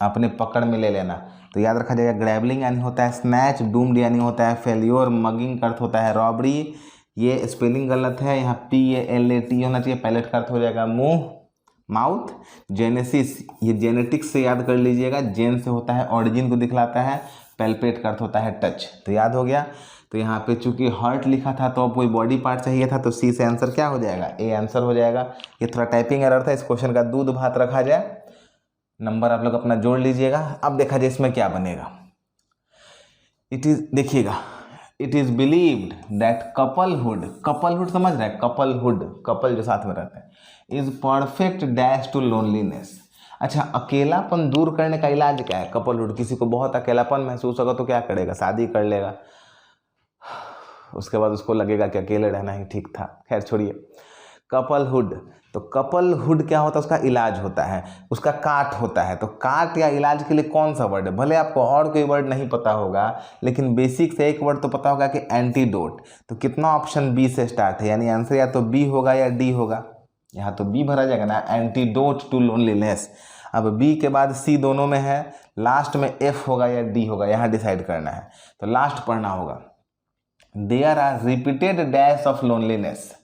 अपने पकड़ में ले लेना, तो याद रखा जाएगा। ग्रैबलिंग यानी होता है स्नैच, डूम्ड यानी होता है फेल्योर, मगिंग का अर्थ होता है रॉबरी। ये स्पेलिंग गलत है, यहाँ PALAT होना चाहिए, पैलेट का अर्थ हो जाएगा मुंह, माउथ। जेनेसिस, ये जेनेटिक्स से याद कर लीजिएगा, जेन से होता है ऑरिजिन को दिखलाता है, पैल्पेट का अर्थ होता है टच, तो याद हो गया। तो यहाँ पे चूंकि हर्ट लिखा था तो अब कोई बॉडी पार्ट चाहिए था, तो सी से आंसर क्या हो जाएगा? ए आंसर हो जाएगा। ये थोड़ा टाइपिंग एरर था, इस क्वेश्चन का दूध भात रखा जाए, नंबर आप लोग अपना जोड़ लीजिएगा। अब देखा जाए इसमें क्या बनेगा। इट इज, देखिएगा, इट इज बिलीव्ड दैट कपलहुड समझ रहे हैं? कपलहुड, कपल जो साथ में रहते हैं, is perfect dash to loneliness. अच्छा, अकेलापन दूर करने का इलाज क्या है? कपलहुड। किसी को बहुत अकेलापन महसूस होगा तो क्या करेगा? शादी कर लेगा, उसके बाद उसको लगेगा कि अकेले रहना ही ठीक था। खैर छोड़िए। कपलहुड, तो कपलहुड क्या होता है? उसका इलाज होता है, उसका काट होता है। तो काट या इलाज के लिए कौन सा वर्ड है? भले आपको और कोई वर्ड नहीं पता होगा, लेकिन बेसिक से एक वर्ड तो पता होगा कि एंटीडोट। तो कितना ऑप्शन बी से स्टार्ट है, यानी आंसर या तो बी होगा या डी होगा। यहाँ तो बी भरा जाएगा ना, एंटीडोट टू लोनलीनेस। अब बी के बाद सी दोनों में है, लास्ट में एफ होगा या डी होगा, यहाँ डिसाइड करना है। तो लास्ट पढ़ना होगा। There are repeated dash of loneliness,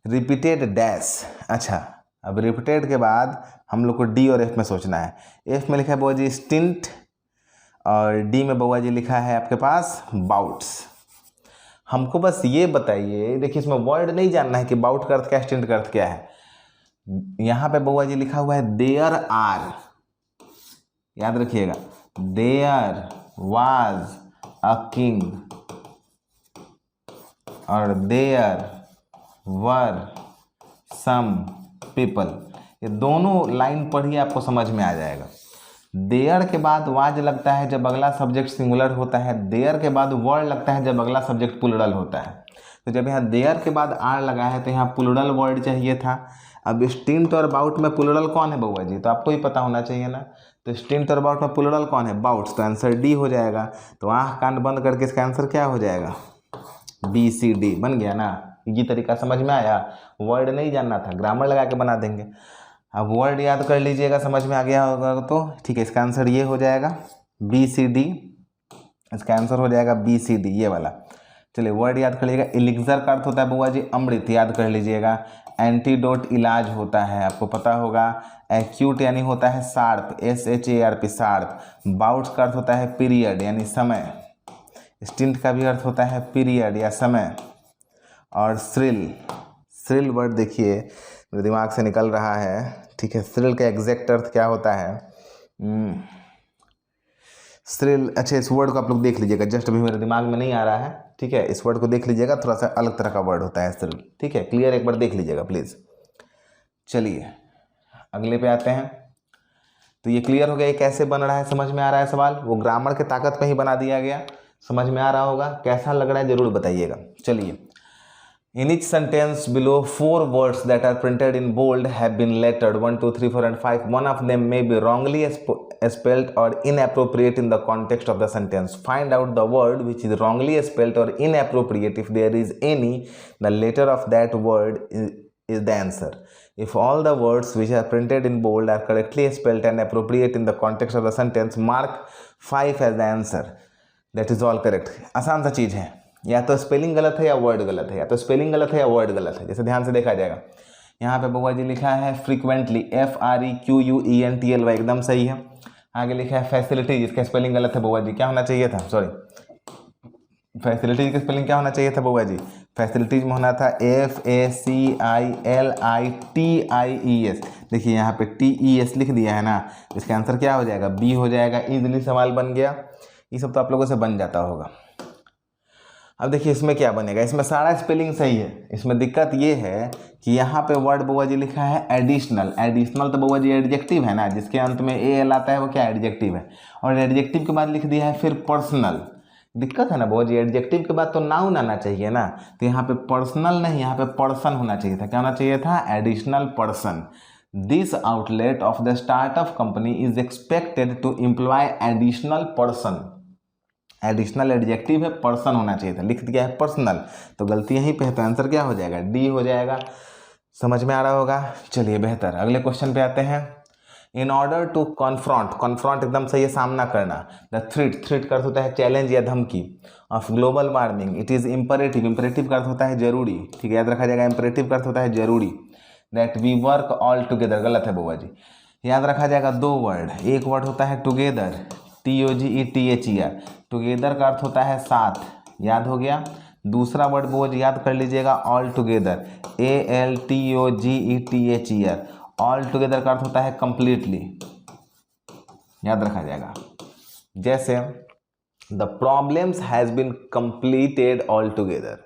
repeated dash. अच्छा, अब रिपीटेड के बाद हम लोग को डी और एफ में सोचना है। एफ में लिखा है बुआ जी स्टिंट, और डी में बुआ जी लिखा है आपके पास बाउट्स। हमको बस ये बताइए, देखिए इसमें वर्ड नहीं जानना है कि बाउट का अर्थ क्या, स्टिंट का अर्थ क्या है। यहाँ पे बुआ जी लिखा हुआ है देयर आर, याद रखिएगा, देयर वाज अ किंग और देयर वर सम पीपल। ये दोनों लाइन पढ़िए, आपको समझ में आ जाएगा। देयर के बाद वाज लगता है जब अगला सब्जेक्ट सिंगुलर होता है, देयर के बाद वर लगता है जब अगला सब्जेक्ट प्लूरल होता है। तो जब यहाँ देयर के बाद आर लगा है तो यहाँ प्लूरल वर्ड चाहिए था। अब स्टिंट और बाउट में प्लूरल कौन है बउआ जी? तो आपको ही पता होना चाहिए ना। तो स्टिंट और बाउट में प्लूरल कौन है? बाउट्स। तो आंसर डी हो जाएगा। तो आँख कान बंद करके इसका आंसर क्या हो जाएगा? बी सी डी बन गया ना। ये तरीका समझ में आया? वर्ड नहीं जानना था, ग्रामर लगा के बना देंगे। अब वर्ड याद कर लीजिएगा, समझ में आ गया होगा तो ठीक है। इसका आंसर ये हो जाएगा बी सी डी, इसका आंसर हो जाएगा बी सी डी, ये वाला। चलिए वर्ड याद कर लीजिएगा। एलिक्सर का अर्थ होता है बुआ जी अमृत, याद कर लीजिएगा। एंटीडोट इलाज होता है, आपको पता होगा। एक्यूट यानी होता है शार्प, SHARP शार्प। बाउट्स का अर्थ होता है पीरियड यानी समय। स्टिंट का भी अर्थ होता है पीरियड या समय। और श्रिल, श्रिल वर्ड देखिए मेरे दिमाग से निकल रहा है, ठीक है। श्रिल का एग्जैक्ट अर्थ क्या होता है? श्रिल, अच्छा इस वर्ड को आप लोग देख लीजिएगा, जस्ट अभी मेरे दिमाग में नहीं आ रहा है, ठीक है। इस वर्ड को देख लीजिएगा, थोड़ा सा अलग तरह का वर्ड होता है श्रिल, ठीक है। क्लियर, एक बार देख लीजिएगा प्लीज़। चलिए अगले पे आते हैं। तो ये क्लियर हो गया, ये कैसे बन रहा है, समझ में आ रहा है सवाल? वो ग्रामर के ताकत पे ही बना दिया गया, समझ में आ रहा होगा। कैसा लग रहा है जरूर बताइएगा। चलिए, in each sentence below 4 words that are printed in bold have been lettered 1, 2, 3, 4 and 5. One of them may be wrongly spelled or inappropriate in the context of the sentence. Find out the word which is wrongly spelled or inappropriate. If there is any, the letter of that word is the answer. If all the words which are printed in bold are correctly spelled and appropriate in the context of the sentence, mark 5 as the answer. That is all correct. आसान सा चीज़ है, या तो spelling गलत है या word गलत है, या तो स्पेलिंग गलत है या वर्ड गलत है। जैसे ध्यान से देखा जाएगा, यहाँ पे बुआ जी लिखा है फ्रीक्वेंटली, FREQUENTLY, एकदम सही है। आगे लिखा है फैसिलिटीज, इसका स्पेलिंग गलत है बुआ जी, क्या होना चाहिए था? सॉरी, फैसिलिटीज का स्पेलिंग क्या होना चाहिए था बुआ जी? फैसिलिटीज में होना था FACILITIES। देखिए यहाँ पे TES लिख दिया है ना, इसका आंसर क्या हो जाएगा? बी हो जाएगा। इजीली सवाल बन गया। ये सब तो आप लोगों से बन जाता होगा। अब देखिए इसमें क्या बनेगा, इसमें सारा स्पेलिंग सही है। इसमें दिक्कत ये है कि यहाँ पे वर्ड बुआ जी लिखा है एडिशनल। एडिशनल तो बुआ जी एडजेक्टिव है ना, जिसके अंत में AL आता है वो क्या एडजेक्टिव है। और एडजेक्टिव के बाद लिख दिया है फिर पर्सनल। दिक्कत है ना बुआ जी, एडजेक्टिव के बाद तो नाउन आना चाहिए ना। तो यहाँ पे पर्सनल नहीं, यहाँ पे पर्सन होना चाहिए था। क्या होना चाहिए था? Additional person. This outlet of the startup company is expected to employ additional person. Additional adjective है, पर्सन होना चाहिए था, लिख दिया है पर्सनल। तो गलती यहीं पे है, तो आंसर क्या हो जाएगा? डी हो जाएगा। समझ में आ रहा होगा। चलिए बेहतर, अगले क्वेश्चन पे आते हैं। इन ऑर्डर टू कॉन्फ्रॉन्ट, कॉन्फ्रॉन्ट एकदम सही है, सामना करना। द थ्रेट, थ्रेट का अर्थ होता है चैलेंज या धमकी। Of global warming, it is imperative, imperative का अर्थ होता है जरूरी, ठीक है, याद रखा जाएगा। इंपरेटिव का अर्थ होता है जरूरी। That we work all together, गलत है बुआ जी, याद रखा जाएगा। दो वर्ड, एक वर्ड होता है टुगेदर, TOGETHER, टुगेदर का अर्थ होता है साथ, याद हो गया। दूसरा वर्ड बोझ याद कर लीजिएगा, all together, ALTOGETHER, all together का अर्थ होता है कंप्लीटली, याद रखा जाएगा। जैसे the problems has been completed all together,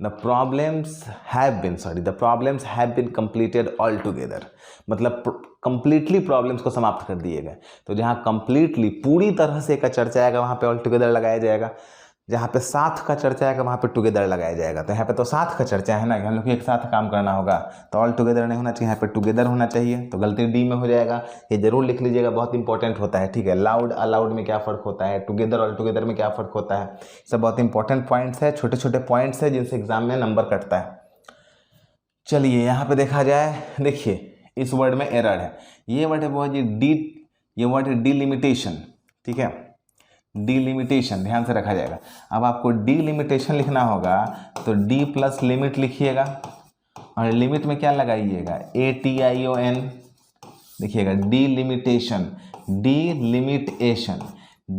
the problems have been completed all together, मतलब कंप्लीटली प्रॉब्लम्स को समाप्त कर दिए गए। तो जहाँ कंप्लीटली पूरी तरह से का चर्चा आएगा वहाँ पे ऑल टुगेदर लगाया जाएगा, जहाँ पे साथ का चर्चा आएगा वहाँ पे टुगेदर लगाया जाएगा। तो यहाँ पे तो साथ का चर्चा है ना, हम लोग एक साथ काम करना होगा, तो ऑल टुगेदर नहीं होना चाहिए, यहाँ पे टुगेदर होना चाहिए। तो गलती डी में हो जाएगा, ये जरूर लिख लीजिएगा, बहुत इंपॉर्टेंट होता है। ठीक है, लाउड अलाउड में क्या फ़र्क होता है, टुगेदर ऑल टुगेदर में क्या फ़र्क होता है, सब बहुत इंपॉर्टेंट पॉइंट्स है, छोटे छोटे पॉइंट्स है जिनसे एग्जाम में नंबर कटता है। चलिए यहाँ पे देखा जाए, देखिए इस वर्ड में एरर है, ये वर्ड है वो जी डी, ये वर्ड है डिलिमिटेशन। ठीक है, डिलिमिटेशन ध्यान से रखा जाएगा। अब आपको डिलिमिटेशन लिखना होगा तो डी प्लस लिमिट लिखिएगा, और लिमिट में क्या लगाइएगा, ATION लिखिएगा, डिलिमिटेशन, डिलिमिटेशन,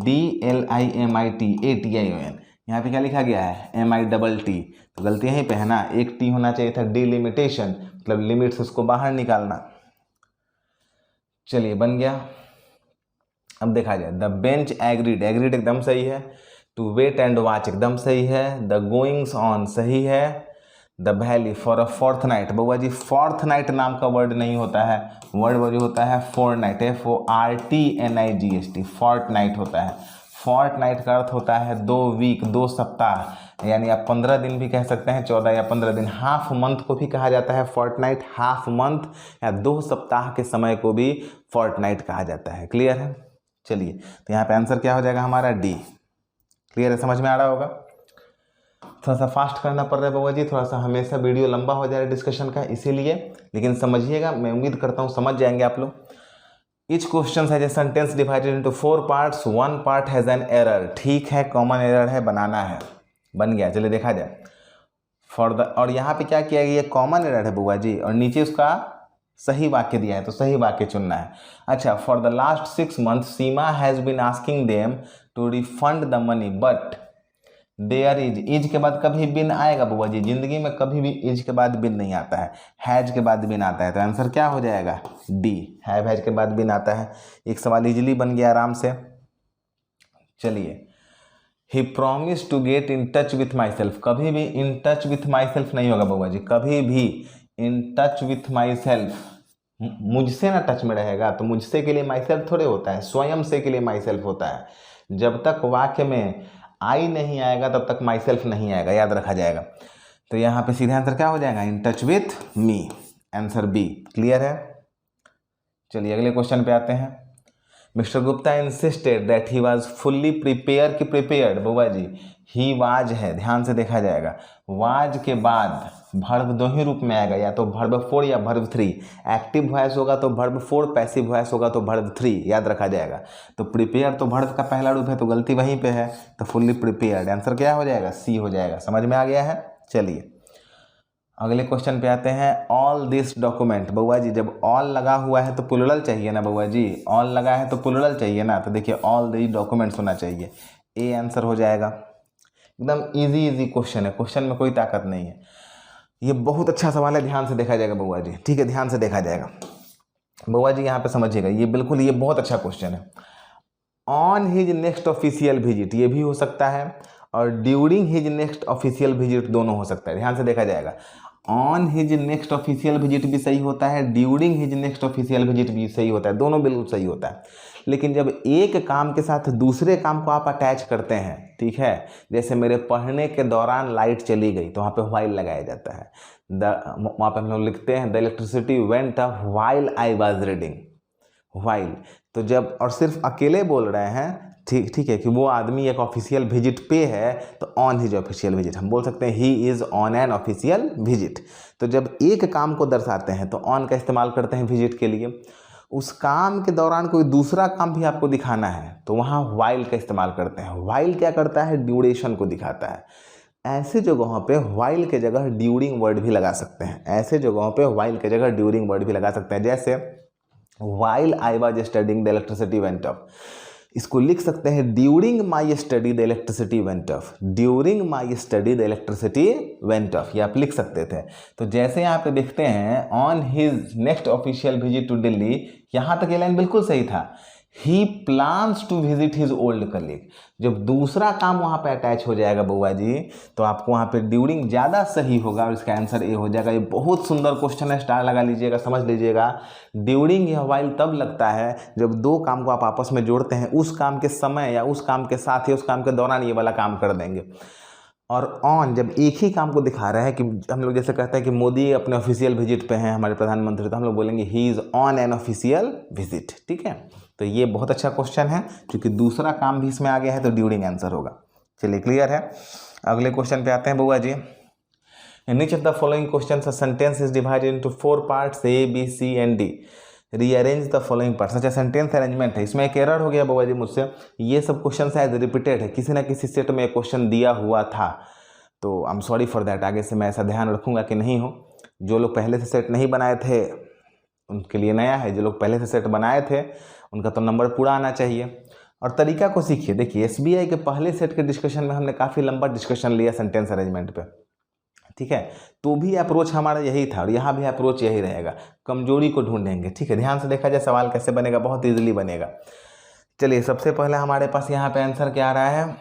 DLIMIT ATION। यहाँ पे क्या लिखा गया है, MITT, तो गलती यहीं पे है ना, एक टी होना चाहिए था, डिलिमिटेशन मतलब लिमिट से उसको बाहर निकालना। चलिए बन गया। अब देखा जाए, द बेंच एग्रीड, एग्रीड एकदम सही है, टू वेट एंड वॉच एकदम सही है, द गोइंग्स ऑन सही है, the valley for a fourth night, बउआ जी फोर्थ नाइट नाम का वर्ड नहीं होता है, वर्ड जो होता है four night, FORTNIGHT, fourth night होता है। फोर्थ नाइट का अर्थ होता है 2 वीक, 2 सप्ताह, यानी आप 15 दिन भी कह सकते हैं, 14 या 15 दिन। हाफ मंथ को भी कहा जाता है फोर्टनाइट, हाफ मंथ या 2 सप्ताह के समय को भी फोर्टनाइट कहा जाता है। क्लियर है? चलिए, तो यहाँ पे आंसर क्या हो जाएगा हमारा, डी। क्लियर है, समझ में आ रहा होगा? थोड़ा सा फास्ट करना पड़ रहा है बाबा जी, थोड़ा सा हमेशा वीडियो लंबा हो जा रहा है डिस्कशन का, इसीलिए, लेकिन समझिएगा, मैं उम्मीद करता हूँ समझ जाएंगे आप लोग। Each question has a sentence divided into 4 parts, 1 part has an error। ठीक है, कॉमन एरर है, बनाना है, बन गया। चलिए देखा जाए, फॉर द, और यहाँ पे क्या किया गया, कॉमन एरर है बुआ जी, और नीचे उसका सही वाक्य दिया है, तो सही वाक्य चुनना है। अच्छा, for the last 6 months Seema has been asking them to refund the money but there is के बाद कभी बिन आएगा बुआ जी, जिंदगी में कभी भी इज के बाद बिन नहीं आता है, हैज के बाद बिन आता है। तो आंसर क्या हो जाएगा, डी, हैज के बाद बिन आता है। एक सवाल इजीली बन गया आराम से। चलिए, he promise to get in touch with myself, कभी भी in touch with myself नहीं होगा बुआ जी, कभी भी in touch with myself, मुझसे ना टच में रहेगा, तो मुझसे के लिए माई सेल्फ थोड़े होता है, स्वयं से के लिए माई सेल्फ होता है। जब तक वाक्य में आई नहीं आएगा तब तक माई सेल्फ नहीं आएगा, याद रखा जाएगा। तो यहाँ पे सीधा आंसर क्या हो जाएगा, in touch with me, answer B. Clear है? चलिए अगले क्वेश्चन पे आते हैं। Mister Gupta insisted that he was fully prepare की प्रिपेयर्ड, बुआ जी ही वाज है, ध्यान से देखा जाएगा, वाज के बाद वर्ब 2 ही रूप में आएगा, या तो वर्ब 4 या वर्ब 3। एक्टिव वॉइस होगा तो वर्ब 4, पैसिव वॉइस होगा तो वर्ब 3, याद रखा जाएगा। तो प्रिपेयर तो वर्ब का पहला रूप है, तो गलती वहीं पे है, तो फुल्ली प्रिपेयर्ड, आंसर क्या हो जाएगा, सी हो जाएगा। समझ में आ गया है? चलिए अगले क्वेश्चन पे आते हैं। ऑल दिस डॉक्यूमेंट, बउआ जी जब ऑल लगा हुआ है तो प्लुरल चाहिए ना बउआ जी, ऑल लगा है तो प्लुरल चाहिए ना, तो देखिए ऑल दिस डॉक्यूमेंट्स होना चाहिए, ए आंसर हो जाएगा। एकदम इजी क्वेश्चन है, क्वेश्चन में कोई ताकत नहीं है, ये बहुत अच्छा सवाल है, ध्यान से देखा जाएगा बउआ जी। ठीक है, ध्यान से देखा जाएगा बउआ जी, यहाँ पे समझिएगा, ये बिल्कुल ये बहुत अच्छा क्वेश्चन है। On his next official visit, ये भी हो सकता है, और during his next official visit दोनों हो सकता है, ध्यान से देखा जाएगा। On his next official visit भी सही होता है, during his next official visit भी सही होता है, दोनों बिल्कुल सही होता है। लेकिन जब एक काम के साथ दूसरे काम को आप अटैच करते हैं, ठीक है, जैसे मेरे पढ़ने के दौरान लाइट चली गई, तो वहाँ पे व्हाइल लगाया जाता है। वहाँ पे हम लोग लिखते हैं the electricity went of while I was reading, while. तो जब, और सिर्फ अकेले बोल रहे हैं, ठीक है, कि वो आदमी एक ऑफिशियल विजिट पे है, तो ऑन हिज ऑफिशियल विजिट हम बोल सकते हैं, he is on an official visit. तो जब एक काम को दर्शाते हैं तो ऑन का इस्तेमाल करते हैं विजिट के लिए। उस काम के दौरान कोई दूसरा काम भी आपको दिखाना है तो वहाँ व्हाइल का इस्तेमाल करते हैं। व्हाइल क्या करता है, ड्यूरेशन को दिखाता है। ऐसे जगहों पे व्हाइल के जगह ड्यूरिंग वर्ड भी लगा सकते हैं, ऐसे जगहों पे व्हाइल के जगह ड्यूरिंग वर्ड भी लगा सकते हैं। जैसे while I was studying the electricity went of, इसको लिख सकते हैं during my study the electricity went of, during my study the electricity went of, ये आप लिख सकते थे। तो जैसे यहाँ पे देखते हैं on his next official visit to Delhi, यहाँ तक ये लाइन बिल्कुल सही था, he plans to visit his old colleague. जब दूसरा काम वहाँ पे अटैच हो जाएगा बउआ जी, तो आपको वहाँ पे ड्यूरिंग ज़्यादा सही होगा और इसका आंसर ए हो जाएगा। ये बहुत सुंदर क्वेश्चन है, स्टार लगा लीजिएगा, समझ लीजिएगा। ड्यूरिंग या व्हाइल तब लगता है जब दो काम को आप आपस में जोड़ते हैं, उस काम के समय या उस काम के साथ या उस काम के दौरान ये वाला काम कर देंगे। और ऑन जब एक ही काम को दिखा रहा है, कि हम लोग जैसे कहते हैं कि मोदी अपने ऑफिशियल विजिट पे हैं हमारे प्रधानमंत्री, तो हम लोग बोलेंगे he is on an official visit. ठीक है, तो ये बहुत अच्छा क्वेश्चन है, क्योंकि दूसरा काम भी इसमें आ गया है तो ड्यूरिंग आंसर होगा। चलिए क्लियर है। अगले क्वेश्चन पे आते हैं बउआ जी। In each of the following question a sentence is divided into 4 parts A B C and D, rearrange the following parts. अच्छा, सेंटेंस अरेंजमेंट है, इसमें एक एरर हो गया बउआ जी मुझसे। ये सब क्वेश्चन शायद रिपीटेड है, किसी ना किसी सेट में क्वेश्चन दिया हुआ था, तो I am sorry for that. आगे से मैं ऐसा ध्यान रखूंगा कि नहीं हो। जो लोग पहले से सेट नहीं बनाए थे उनके लिए नया है, जो लोग पहले से सेट बनाए थे उनका तो नंबर पूरा आना चाहिए। और तरीका को सीखिए। देखिए, एसबीआई के पहले सेट के डिस्कशन में हमने काफ़ी लंबा डिस्कशन लिया सेंटेंस अरेंजमेंट पे, ठीक है, तो भी अप्रोच हमारा यही था और यहाँ भी अप्रोच यही रहेगा, कमजोरी को ढूंढेंगे। ठीक है, ध्यान से देखा जाए सवाल कैसे बनेगा, बहुत ईजिली बनेगा। चलिए, सबसे पहले हमारे पास यहाँ पे आंसर क्या आ रहा है,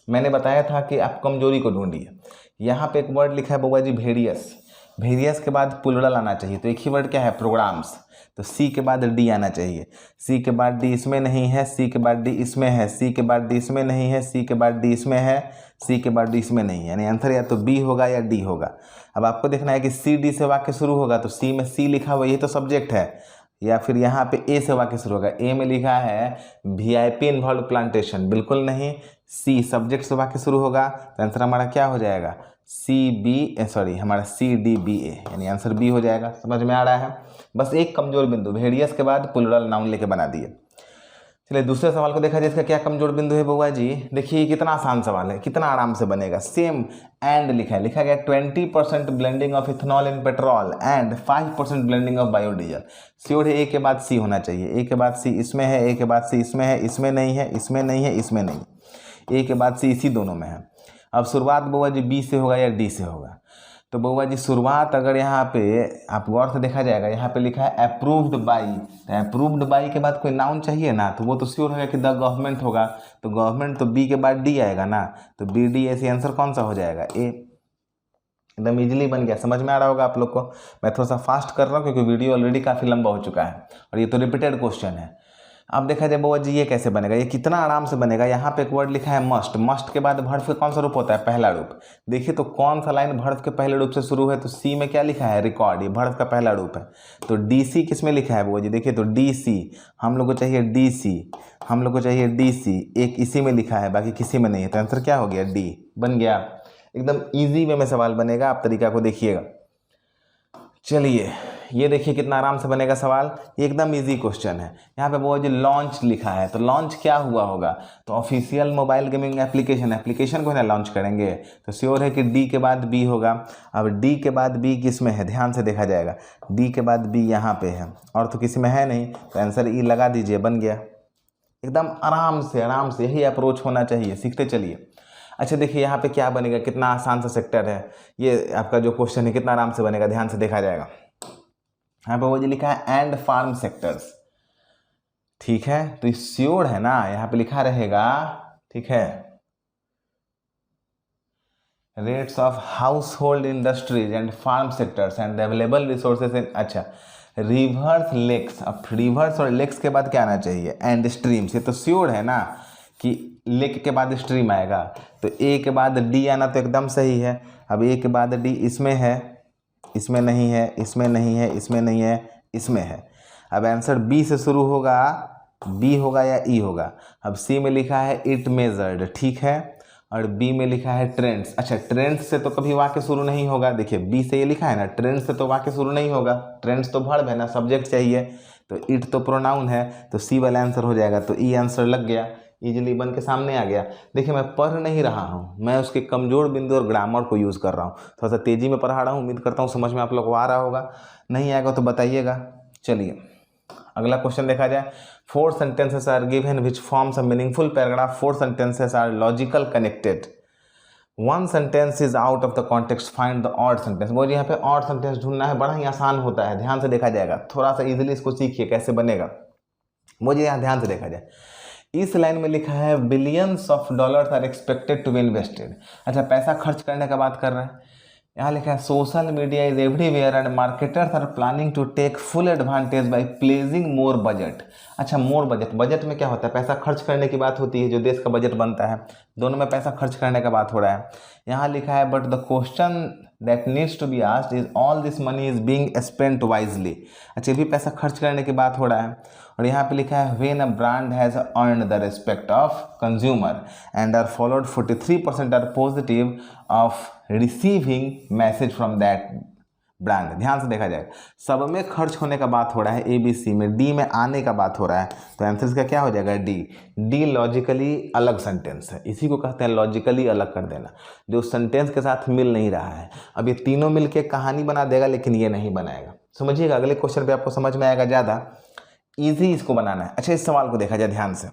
मैंने बताया था कि आप कमजोरी को ढूंढिए। यहाँ पे एक वर्ड लिखा है बउआ जी भेरियस, भेरियस के बाद प्लूरल आना चाहिए, तो एक ही वर्ड क्या है, प्रोग्राम्स, तो सी के बाद डी आना चाहिए। सी के बाद डी इसमें नहीं है, सी के बाद डी इसमें है, सी के बाद डी इसमें नहीं है, सी के बाद डी इसमें है, सी के बाद डी इसमें नहीं है, यानी आंसर या तो बी होगा या डी होगा। अब आपको देखना है कि सी डी से वाक्य शुरू होगा, तो सी में सी लिखा हुआ, यही तो सब्जेक्ट है, या फिर यहाँ पे ए से वाक्य शुरू होगा। ए में लिखा है वीआईपी इन्वॉल्व प्लांटेशन, बिल्कुल नहीं। सी सब्जेक्ट से वाक्य शुरू होगा, तो आंसर हमारा क्या हो जाएगा, सी बी सॉरी हमारा सी डी बी ए, यानी आंसर बी हो जाएगा। समझ में आ रहा है। बस एक कमजोर बिंदु, भेड़ियस के बाद प्लूरल नाउन लेके बना दिए। चलिए दूसरे सवाल को देखा जाए, इसका क्या कमजोर बिंदु है बउआ जी। देखिए कितना आसान सवाल है, कितना आराम से बनेगा। सेम एंड लिखा है, लिखा गया 20% blending of ethanol in petrol and 5% blending of biodiesel. Sure है ए के बाद सी होना चाहिए, ए के बाद सी इसमें है, ए के बाद सी इसमें है, इसमें नहीं है, इसमें नहीं है, इसमें नहीं, ए के बाद सी इसी दोनों में है। अब शुरुआत बउआ जी बी से होगा या डी से होगा, तो बउआ जी शुरुआत अगर यहाँ पे आप गौर से देखा जाएगा, यहाँ पे लिखा है अप्रूव्ड बाई, तो अप्रूव्ड बाई के बाद कोई नाउन चाहिए ना, तो वो तो श्योर होगा कि द गवर्नमेंट होगा, तो गवर्नमेंट तो बी के बाद डी आएगा ना, तो बी डी ऐसे आंसर कौन सा हो जाएगा, ए। एकदम इजीली बन गया, समझ में आ रहा होगा आप लोग को। मैं थोड़ा सा फास्ट कर रहा हूँ क्योंकि वीडियो ऑलरेडी काफ़ी लंबा हो चुका है और ये तो रिपीटेड क्वेश्चन है। अब देखा जाए बउआ जी ये कैसे बनेगा, ये कितना आराम से बनेगा। यहाँ पे एक वर्ड लिखा है मस्ट, मस्ट के बाद भर्व के कौन सा रूप होता है, पहला रूप। देखिए तो कौन सा लाइन भर्व के पहले रूप से शुरू है, तो सी में क्या लिखा है, रिकॉर्ड, ये भर्व का पहला रूप है। तो डी सी किस में लिखा है बउआ जी, देखिए तो डी सी, हम लोग को चाहिए डी सी, हम लोग को चाहिए डी सी, एक इसी में लिखा है बाकी किसी में नहीं है, तो आंसर क्या हो गया, डी बन गया। एकदम ईजी वे में सवाल बनेगा, आप तरीका को देखिएगा। चलिए ये देखिए कितना आराम से बनेगा सवाल, ये एकदम इजी क्वेश्चन है। यहाँ पे वो जो लॉन्च लिखा है, तो लॉन्च क्या हुआ होगा, तो ऑफिशियल मोबाइल गेमिंग एप्लीकेशन को ना लॉन्च करेंगे, तो श्योर है कि डी के बाद बी होगा। अब डी के बाद बी किस में है, ध्यान से देखा जाएगा, डी के बाद बी यहाँ पे है और तो किसी में है नहीं, तो आंसर ई लगा दीजिए, बन गया। एकदम आराम से यही अप्रोच होना चाहिए, सीखते चलिए। अच्छा देखिए यहाँ पे क्या बनेगा, कितना आसान सा सेक्टर है ये आपका जो क्वेश्चन है, कितना आराम से बनेगा, ध्यान से देखा जाएगा। यहाँ पे वो जो लिखा है एंड फार्म सेक्टर्स, ठीक है, तो ये श्योर है ना, यहाँ पे लिखा रहेगा, ठीक है, rates of household industries and farm sectors and available resources in, अच्छा रिवर्स लेक्स। अब रिवर्स और लेक्स के बाद क्या आना चाहिए, एंड स्ट्रीम्स, ये तो श्योर है ना कि लेक के बाद स्ट्रीम आएगा, तो ए के बाद डी आना तो एकदम सही है। अब ए के बाद डी इसमें है, इसमें नहीं है, इसमें नहीं है, इसमें नहीं है, इसमें है। अब आंसर बी से शुरू होगा, बी होगा या ई होगा। अब सी में लिखा है इट मेजर्ड, ठीक है, और बी में लिखा है ट्रेंड्स। अच्छा ट्रेंड्स से तो कभी वाक्य शुरू नहीं होगा, देखिए बी से ये लिखा है ना, ट्रेंड्स से तो वाक्य शुरू नहीं होगा, ट्रेंड्स तो वर्ब है ना, सब्जेक्ट चाहिए, तो इट तो प्रोनाउन है, तो सी वाला आंसर हो जाएगा। तो ई आंसर लग गया, इजीली बन के सामने आ गया। देखिए मैं पढ़ नहीं रहा हूँ, मैं उसके कमज़ोर बिंदु और ग्रामर को यूज़ कर रहा हूँ, थोड़ा सा तेज़ी में पढ़ा रहा हूँ, उम्मीद करता हूँ समझ में आप लोग को आ रहा होगा, नहीं आएगा तो बताइएगा। चलिए अगला क्वेश्चन देखा जाए। 4 sentences are given which forms a meaningful paragraph, 4 sentences are logical connected, 1 sentence is out of the context, find the odd sentence. वो यहाँ पे ऑड सेंटेंस ढूंढना है, बड़ा ही आसान होता है, ध्यान से देखा जाएगा, थोड़ा सा इजीली इसको सीखिए कैसे बनेगा। मुझे यहाँ ध्यान से देखा जाए, इस लाइन में लिखा है billions of dollars are expected to be invested. अच्छा, पैसा खर्च करने का बात कर रहा है। यहाँ लिखा है social media is everywhere and marketers are planning to take full advantage by placing more budget. अच्छा, मोर बजट, बजट में क्या होता है, पैसा खर्च करने की बात होती है, जो देश का बजट बनता है, दोनों में पैसा खर्च करने का बात हो रहा है। यहाँ लिखा है but the question that needs to be asked is all this money is being spent wisely. अच्छा, ये भी पैसा खर्च करने की बात हो रहा है। और यहाँ पे लिखा है when a brand has earned the respect of consumer and are followed 43% are positive of receiving message from that brand. ध्यान से देखा जाएगा, सब में खर्च होने का बात हो रहा है, ABC में, D में आने का बात हो रहा है, तो आंसर इसका क्या हो जाएगा, डी लॉजिकली अलग सेंटेंस है, इसी को कहते हैं लॉजिकली अलग कर देना, जो सेंटेंस के साथ मिल नहीं रहा है। अब ये तीनों मिलके कहानी बना देगा, लेकिन ये नहीं बनाएगा। समझिएगा, अगले क्वेश्चन पे आपको समझ में आएगा, ज़्यादा ईजी इसको बनाना है। अच्छा, इस सवाल को देखा जाए ध्यान से,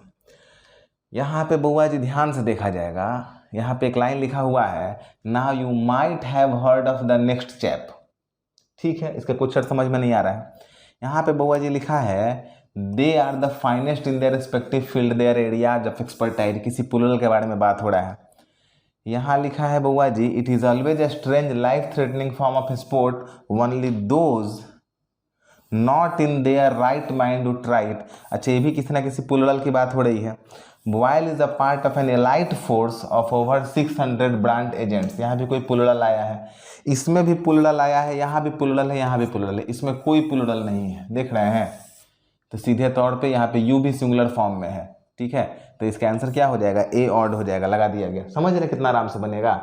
यहाँ पे बउआ जी ध्यान से देखा जाएगा, यहाँ पे एक लाइन लिखा हुआ है now you might have heard of the next chap. ठीक है, इसका कुछ समझ में नहीं आ रहा है। यहाँ पे बउआ जी लिखा है they are the finest in their respective field their areas of expertise, किसी प्लूरल के बारे में बात हो रहा है। यहाँ लिखा है बउआ जी it is always a strange life threatening form of sport only those not in their right mind to try it. अच्छा, ये भी किसी ना किसी प्लूरल की बात हो रही है। While is a part of an elite force of over 600 brand agents, यहाँ भी कोई प्लूरल आया है, इसमें भी प्लूरल आया है, यहाँ भी प्लूरल है, यहाँ भी प्लूरल है, इसमें कोई प्लूरल नहीं है, देख रहे हैं, तो सीधे तौर पे यहाँ पे यू भी सिंगुलर फॉर्म में है। ठीक है, तो इसका आंसर क्या हो जाएगा, ए ऑड हो जाएगा, लगा दिया गया। समझ रहे कितना आराम से बनेगा,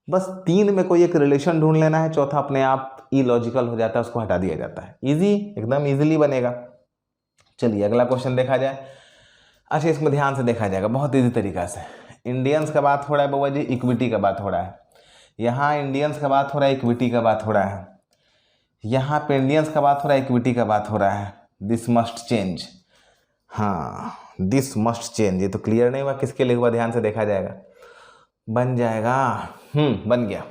बस तीन में कोई एक रिलेशन ढूंढ लेना है, चौथा अपने आप इलॉजिकल हो जाता है, उसको हटा दिया जाता है। इजी, एकदम इजीली बनेगा। चलिए अगला क्वेश्चन देखा जाए। अच्छा, इसमें ध्यान से देखा जाएगा बहुत इजी तरीका से। इंडियंस का बात हो रहा है बउआ जी, इक्विटी का बात हो रहा है, यहाँ इंडियंस का बात हो रहा है, इक्विटी का बात हो रहा है, यहाँ पे इंडियंस का बात हो रहा है, इक्विटी का बात हो रहा है। दिस मस्ट चेंज, हाँ दिस मस्ट चेंज, ये तो क्लियर नहीं हुआ किसके लिए हुआ, ध्यान से देखा जाएगा, बन जाएगा, बन गया।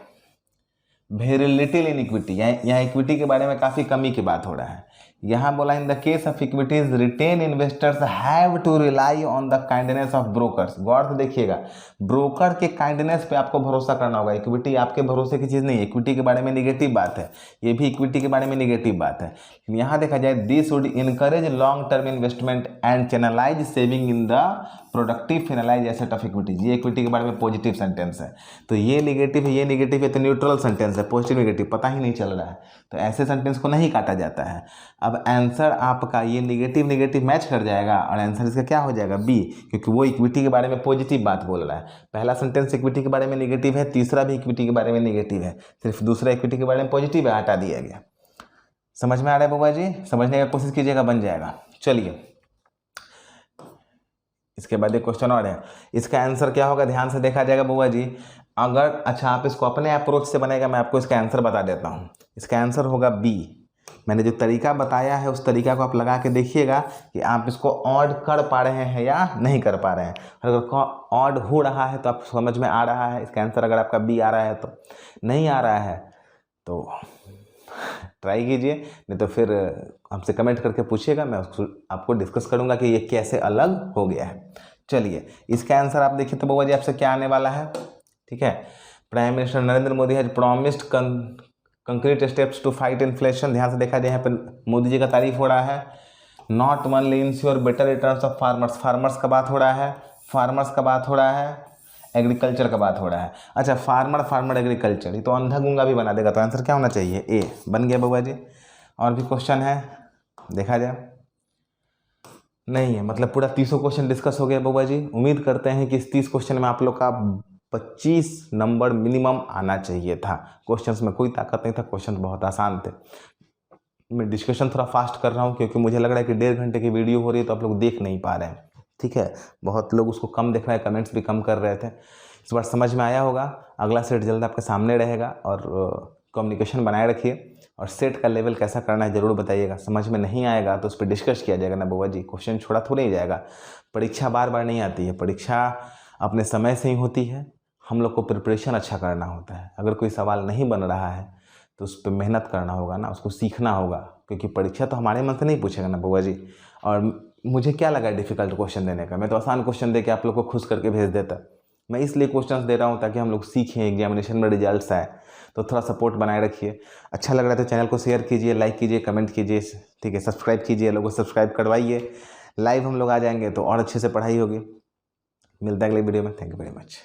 वेरी लिटिल इन इक्विटी, यहाँ इक्विटी के बारे में काफ़ी कमी की बात हो रहा है। यहाँ बोला in the case of equities retain investors have to rely on the kindness of brokers. गौर से देखिएगा, ब्रोकर के काइंडनेस पे आपको भरोसा करना होगा, इक्विटी आपके भरोसे की चीज़ नहीं है। इक्विटी के बारे में निगेटिव बात है, ये भी इक्विटी के बारे में निगेटिव बात है। यहाँ देखा जाए this would encourage long term investment and channelize saving in the productive financial asset of equities. ये इक्विटी के बारे में पॉजिटिव सेंटेंस है, तो ये निगेटिव है, ये निगेटिव है, तो न्यूट्रल सेंटेंस है, पॉजिटिव निगेटिव पता ही नहीं चल रहा है, तो ऐसे सेंटेंस को नहीं काटा जाता है। अब आंसर आपका ये निगेटिव निगेटिव मैच कर जाएगा और आंसर इसका क्या हो जाएगा, बी, क्योंकि वो इक्विटी के बारे में पॉजिटिव बात बोल रहा है। पहला सेंटेंस इक्विटी के बारे में निगेटिव है, तीसरा भी इक्विटी के बारे में निगेटिव है, सिर्फ दूसरा इक्विटी के बारे में पॉजिटिव है, हटा दिया गया। समझ में आ रहा है बउआ जी, समझने का कोशिश कीजिएगा, बन जाएगा। चलिए इसके बाद एक क्वेश्चन और है, इसका आंसर क्या होगा, ध्यान से देखा जाएगा बउआ जी। अगर अच्छा आप इसको अपने अप्रोच से बनाएगा, मैं आपको इसका आंसर बता देता हूँ। इसका आंसर होगा बी। मैंने जो तरीका बताया है उस तरीका को आप लगा के देखिएगा कि आप इसको ऑड कर पा रहे हैं या नहीं कर पा रहे हैं। अगर ऑड हो रहा है तो आप समझ में आ रहा है इसका आंसर, अगर आपका बी आ रहा है तो, नहीं आ रहा है तो ट्राई कीजिए, नहीं तो फिर हमसे कमेंट करके पूछिएगा, मैं उसको आपको डिस्कस करूंगा कि ये कैसे अलग हो गया है। चलिए इसका आंसर आप देखिए तो बउआ जी आपसे क्या आने वाला है। ठीक है, prime minister Narendra Modi has promised concrete steps to fight inflation. ध्यान से देखा जाए यहाँ पर मोदी जी का तारीफ हो रहा है। Not only ensure better returns of farmers, farmers का बात हो रहा है, फार्मर्स का बात हो रहा है, एग्रीकल्चर का बात हो रहा है। अच्छा, फार्मर एग्रीकल्चर, ये तो अंधा गुंगा भी बना देगा, तो आंसर क्या होना चाहिए, ए। बन गया बउआ जी। और भी क्वेश्चन है, देखा जाए, नहीं है, मतलब पूरा 30 क्वेश्चन डिस्कस हो गया बउआ जी। उम्मीद करते हैं कि इस 30 क्वेश्चन में आप लोग का 25 नंबर मिनिमम आना चाहिए था। क्वेश्चंस में कोई ताकत नहीं था, क्वेश्चन बहुत आसान थे। मैं डिस्कशन थोड़ा फास्ट कर रहा हूँ क्योंकि मुझे लग रहा है कि 1.5 घंटे की वीडियो हो रही है तो आप लोग देख नहीं पा रहे हैं। ठीक है, बहुत लोग उसको कम देख रहे हैं, कमेंट्स भी कम कर रहे थे। इस बार समझ में आया होगा। अगला सेट जल्द आपके सामने रहेगा और कम्युनिकेशन बनाए रखिए और सेट का लेवल कैसा करना है ज़रूर बताइएगा। समझ में नहीं आएगा तो उस पर डिस्कस किया जाएगा ना बउआ जी, क्वेश्चन छोड़ा थोड़ा ही जाएगा। परीक्षा बार बार नहीं आती है, परीक्षा अपने समय से ही होती है, हम लोग को प्रिपरेशन अच्छा करना होता है। अगर कोई सवाल नहीं बन रहा है तो उस पर मेहनत करना होगा ना, उसको सीखना होगा, क्योंकि परीक्षा तो हमारे मन से नहीं पूछेगा ना बउआ जी। और मुझे क्या लगा डिफ़िकल्ट क्वेश्चन देने का, मैं तो आसान क्वेश्चन दे के आप लोग को खुश करके भेज देता। मैं इसलिए क्वेश्चंस दे रहा हूँ ताकि हम लोग सीखें, एग्जामिनेशन में रिजल्ट्स आए। तो थोड़ा सपोर्ट बनाए रखिए। अच्छा लग रहा है तो चैनल को शेयर कीजिए, लाइक कीजिए, कमेंट कीजिए, ठीक है, सब्सक्राइब कीजिए, लोगों को सब्सक्राइब करवाइए। लाइव हम लोग आ जाएंगे तो और अच्छे से पढ़ाई होगी। मिलता है अगले वीडियो में। Thank you very much.